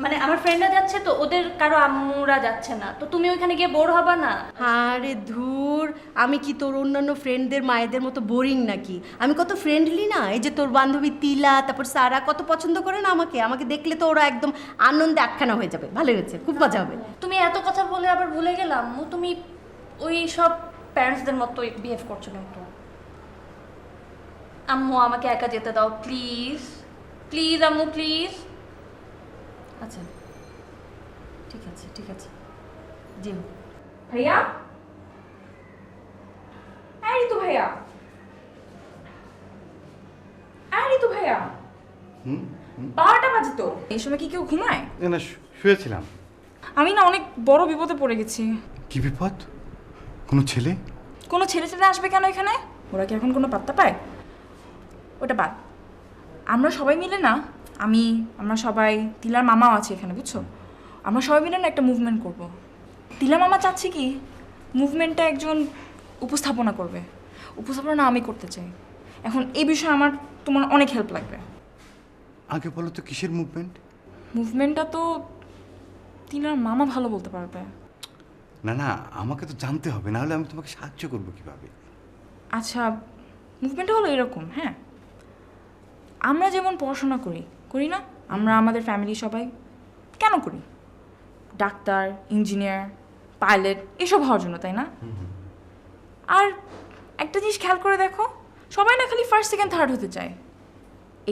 মানে আমার ফ্রেন্ডরা যাচ্ছে তো, ওদের কারো আম্মুরা যাচ্ছে না, তো তুমি ওইখানে গিয়ে বোর হবা না? আরে ধুর, আমি কি তোর অন্যান্য ফ্রেন্ডদের মায়েদের মতো বোরিং নাকি? আমি কত ফ্রেন্ডলি না। এই যে তোর বান্ধবী তিলা, তারপর সারা কত পছন্দ করে না আমাকে দেখলে তো ওরা একদম আনন্দে আটখানা হয়ে যাবে। ভালো হয়েছে, খুব মজা হবে। তুমি এত কথা বলে আবার ভুলে গেলাম আম্মু, তুমি ওই সব প্যারেন্টসদের মতো বিহেভ করছো কিন্তু। আম্মু আমাকে একা যেতে দাও প্লিজ, আম্মু প্লিজ। আচ্ছা ঠিক আছে যেও। ভাইয়া, এই তো ভাইয়া, এই তো ভাইয়া, 12টা বাজে তো, এই সময় কি কেউ ঘুমায়? না, শুয়েছিলাম। আমি না অনেক বড় বিপদে পড়ে গেছি। কি বিপদ? কোনো ছেলে আসবে কেন এখানে? ওরা কি এখন কোনো পাত্তা পায়? ওটা বাদ, আমরা সবাই মিলে না, আমরা সবাই, তিলার মামাও আছে এখানে, বুঝছো? আমরা সবাই মিলে না একটা মুভমেন্ট করব। তিলা মামা চাচ্ছে কি মুভমেন্টটা একজন উপস্থাপনা করবে, উপস্থাপনা আমি করতে চাই। এখন এই বিষয়ে তোমার অনেক হেল্প লাগবে। আগে বলো তো কিসের মুভমেন্টটা তো তিলার মামা ভালো বলতে পারবে। না, আমাকে তো জানতে হবে, নাহলে আমি তোমাকে সাহায্য করবো কিভাবে? আচ্ছা, মুভমেন্টটা হলো এরকম, হ্যাঁ, আমরা যেমন পড়াশোনা করি না, আমরা আমাদের ফ্যামিলি সবাই কেন করি? ডাক্তার, ইঞ্জিনিয়ার, পাইলট, এসব হওয়ার জন্য, তাই না? আর একটা জিনিস খেয়াল করে দেখো, সবাই না খালি ফার্স্ট সেকেন্ড থার্ড হতে চায়,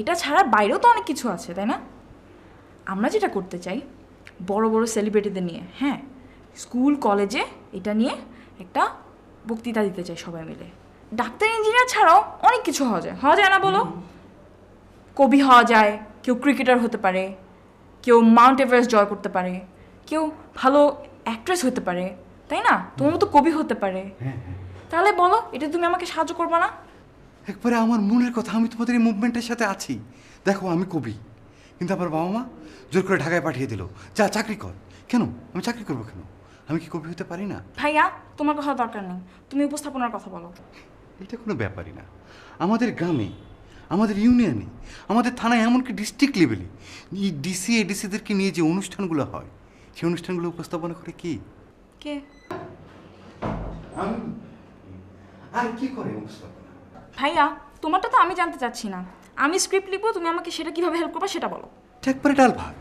এটা ছাড়া বাইরেও তো অনেক কিছু আছে, তাই না? আমরা যেটা করতে চাই, বড় বড় সেলিব্রিটিদের নিয়ে, হ্যাঁ, স্কুল কলেজে এটা নিয়ে একটা বক্তৃতা দিতে চাই সবাই মিলে। ডাক্তার, ইঞ্জিনিয়ার ছাড়াও অনেক কিছু হওয়া যায় না বলো? কবি হওয়া যায়, কেউ ক্রিকেটার হতে পারে, কেউ মাউন্ট এভারেস্ট জয় করতে পারে, কেউ ভালো অ্যাক্ট্রেস হতে পারে, তাই না? তোমার মতো কবি হতে পারে। তাহলে বলো, এটা তুমি আমাকে সাহায্য করবে না? একবারে আমার মনের কথা, আমি তোমাদের এই মুভমেন্টের সাথে আছি। দেখো, আমি কবি, কিন্তু আমার বাবা মা জোর করে ঢাকায় পাঠিয়ে দিল, যা চাকরি কর। কেন আমি চাকরি করবো কেন? আমি কি কবি হতে পারি না? ভাইয়া, তোমার কথা দরকার নেই, তুমি উপস্থাপনার কথা বলো। এটা কোনো ব্যাপারই না। আমাদের গ্রামে, আমাদের ইউনিয়নে, আমাদের থানায়, এমনকি ডিস্ট্রিক্ট লেভেলে ডিসি এডিসিদেরকে নিয়ে যে অনুষ্ঠানগুলো হয়, সেই অনুষ্ঠানগুলো উপস্থাপনা করে কে? আর কি করে উপস্থাপনা? ভাইয়া, তোমারটা তো আমি জানতে চাচ্ছি না, আমি স্ক্রিপ্ট লিখবো, তুমি আমাকে সেটা কিভাবে হেল্প করবে সেটা বলো। একবারে ডাল ভাত।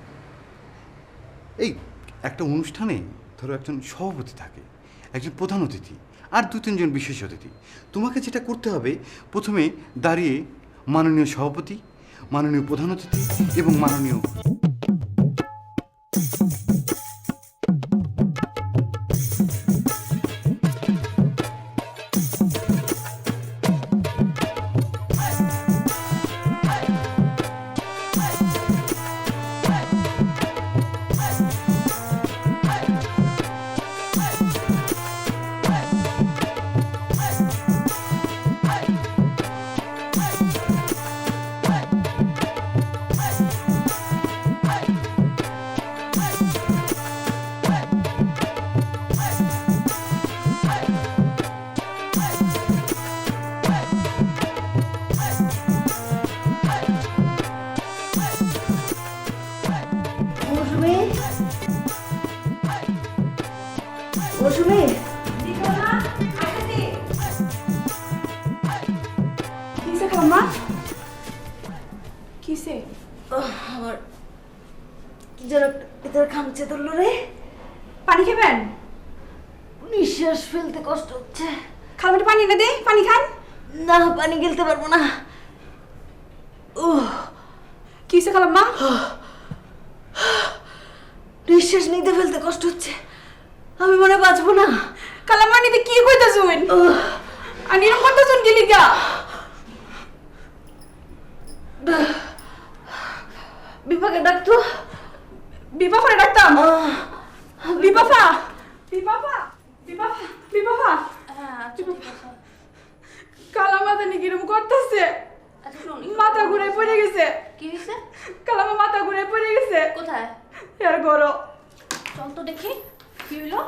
এই একটা অনুষ্ঠানে ধরো একজন সভাপতি থাকে, একজন প্রধান অতিথি, আর 2-3 জন বিশেষ অতিথি। তোমাকে যেটা করতে হবে, প্রথমে দাঁড়িয়ে মাননীয় সভাপতি, মাননীয় প্রধান অতিথি এবং মাননীয় কিসে? আমার কি যেন ভিতরে খামচে ধরলো রে। পানি খাবেন? নিঃশ্বাস ফেলতে কষ্ট হচ্ছে। খালামাটি পানি না দে, পানি খান। না, পানি গিলতে পারবো না। কিসে খালাম্মা? নিঃশ্বাস নিতে ফেলতে কষ্ট হচ্ছে, আমি মনে হয় বাঁচবো না। খালাম্মা নিতে কি কইতাছুন? আমি এরকম করতেছুন কি লিগা? বিপাকে ডাকতো। বিপাফারে ডাকতাম? বিপাফা, বিপাফা, বিপাফা, বিপাফা। কালামা জানি কিরম করতেছে, মাথা ঘুরে পড়ে গেছে। কি হয়েছে? কালামা মাথা ঘুরে পড়ে গেছে। কোথায়? এর ঘরো। চল তো দেখি কি হইলো।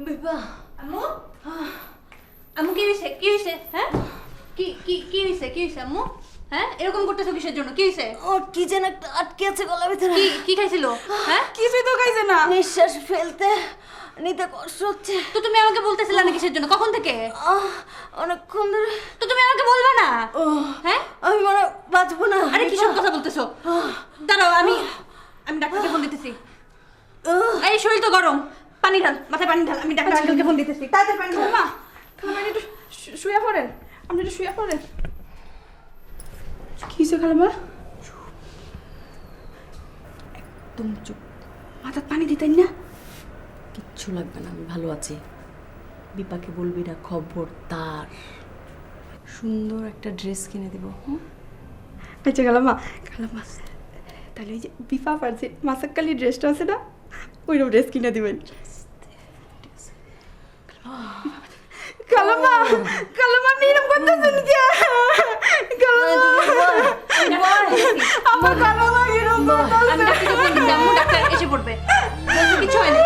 বিপা, আম্মু, আম্মু কি হয়েছে? কি হয়েছে? হ্যাঁ, কি কি কি হয়েছে? কি হয়েছে আম্মু? হ্যাঁ, এরকম করতেছো কিসের জন্য? কি হয়েছে? ও কি যেন একটা আটকে আছে গলার ভিতরে। কি কি খাইছিল? হ্যাঁ, কিছুই তো খাইছে না। নিঃশ্বাস ফেলতে নিতে কষ্ট হচ্ছে। তো তুমি আমাকে বলতেছিলে না কিসের জন্য? কখন থেকে? অনেকক্ষণ ধরে। তো তুমি আমাকে বলবে না? হ্যাঁ, আমি মনে হয় বাঁচবো না। আরে কিসব কথা বলতেছো? দাঁড়াও, আমি ডাক্তারকে ফোন দিতেছি। এই শরীর তো গরম, পানি ঢাল, মাথায় পানি ঢাল। আমি ডাক্তার আঙ্কেলকে ফোন দিতেছি, তাড়াতাড়ি পানি ঢাল। মা, খালাম্মা একটু শুয়ে পড়েন। আপনি একটু শুয়ে পড়েন। কি হয়েছে খালাম্মা? একদম চুপ। মাথায় পানি দিতেন না? কিচ্ছু লাগবে না, আমি ভালো আছি। বিপাকে বলবি না খবর তার। সুন্দর একটা ড্রেস কিনে দেব। আচ্ছা খালাম্মা, খালাম্মা তাহলে ওই যে বিপাপার যে মাসাক্কালি ড্রেসটা আছে না, ওইরকম ড্রেস কিনে দিবেন। কালামা, কালামা আপনি এরকম করতেছেন কি? আমার কালামা এরকম করতেছে। আমি ডাক্তারকে ফোন দিচ্ছি, আম্মু ডাক্তার এসে পড়বে। কিছু হয় না।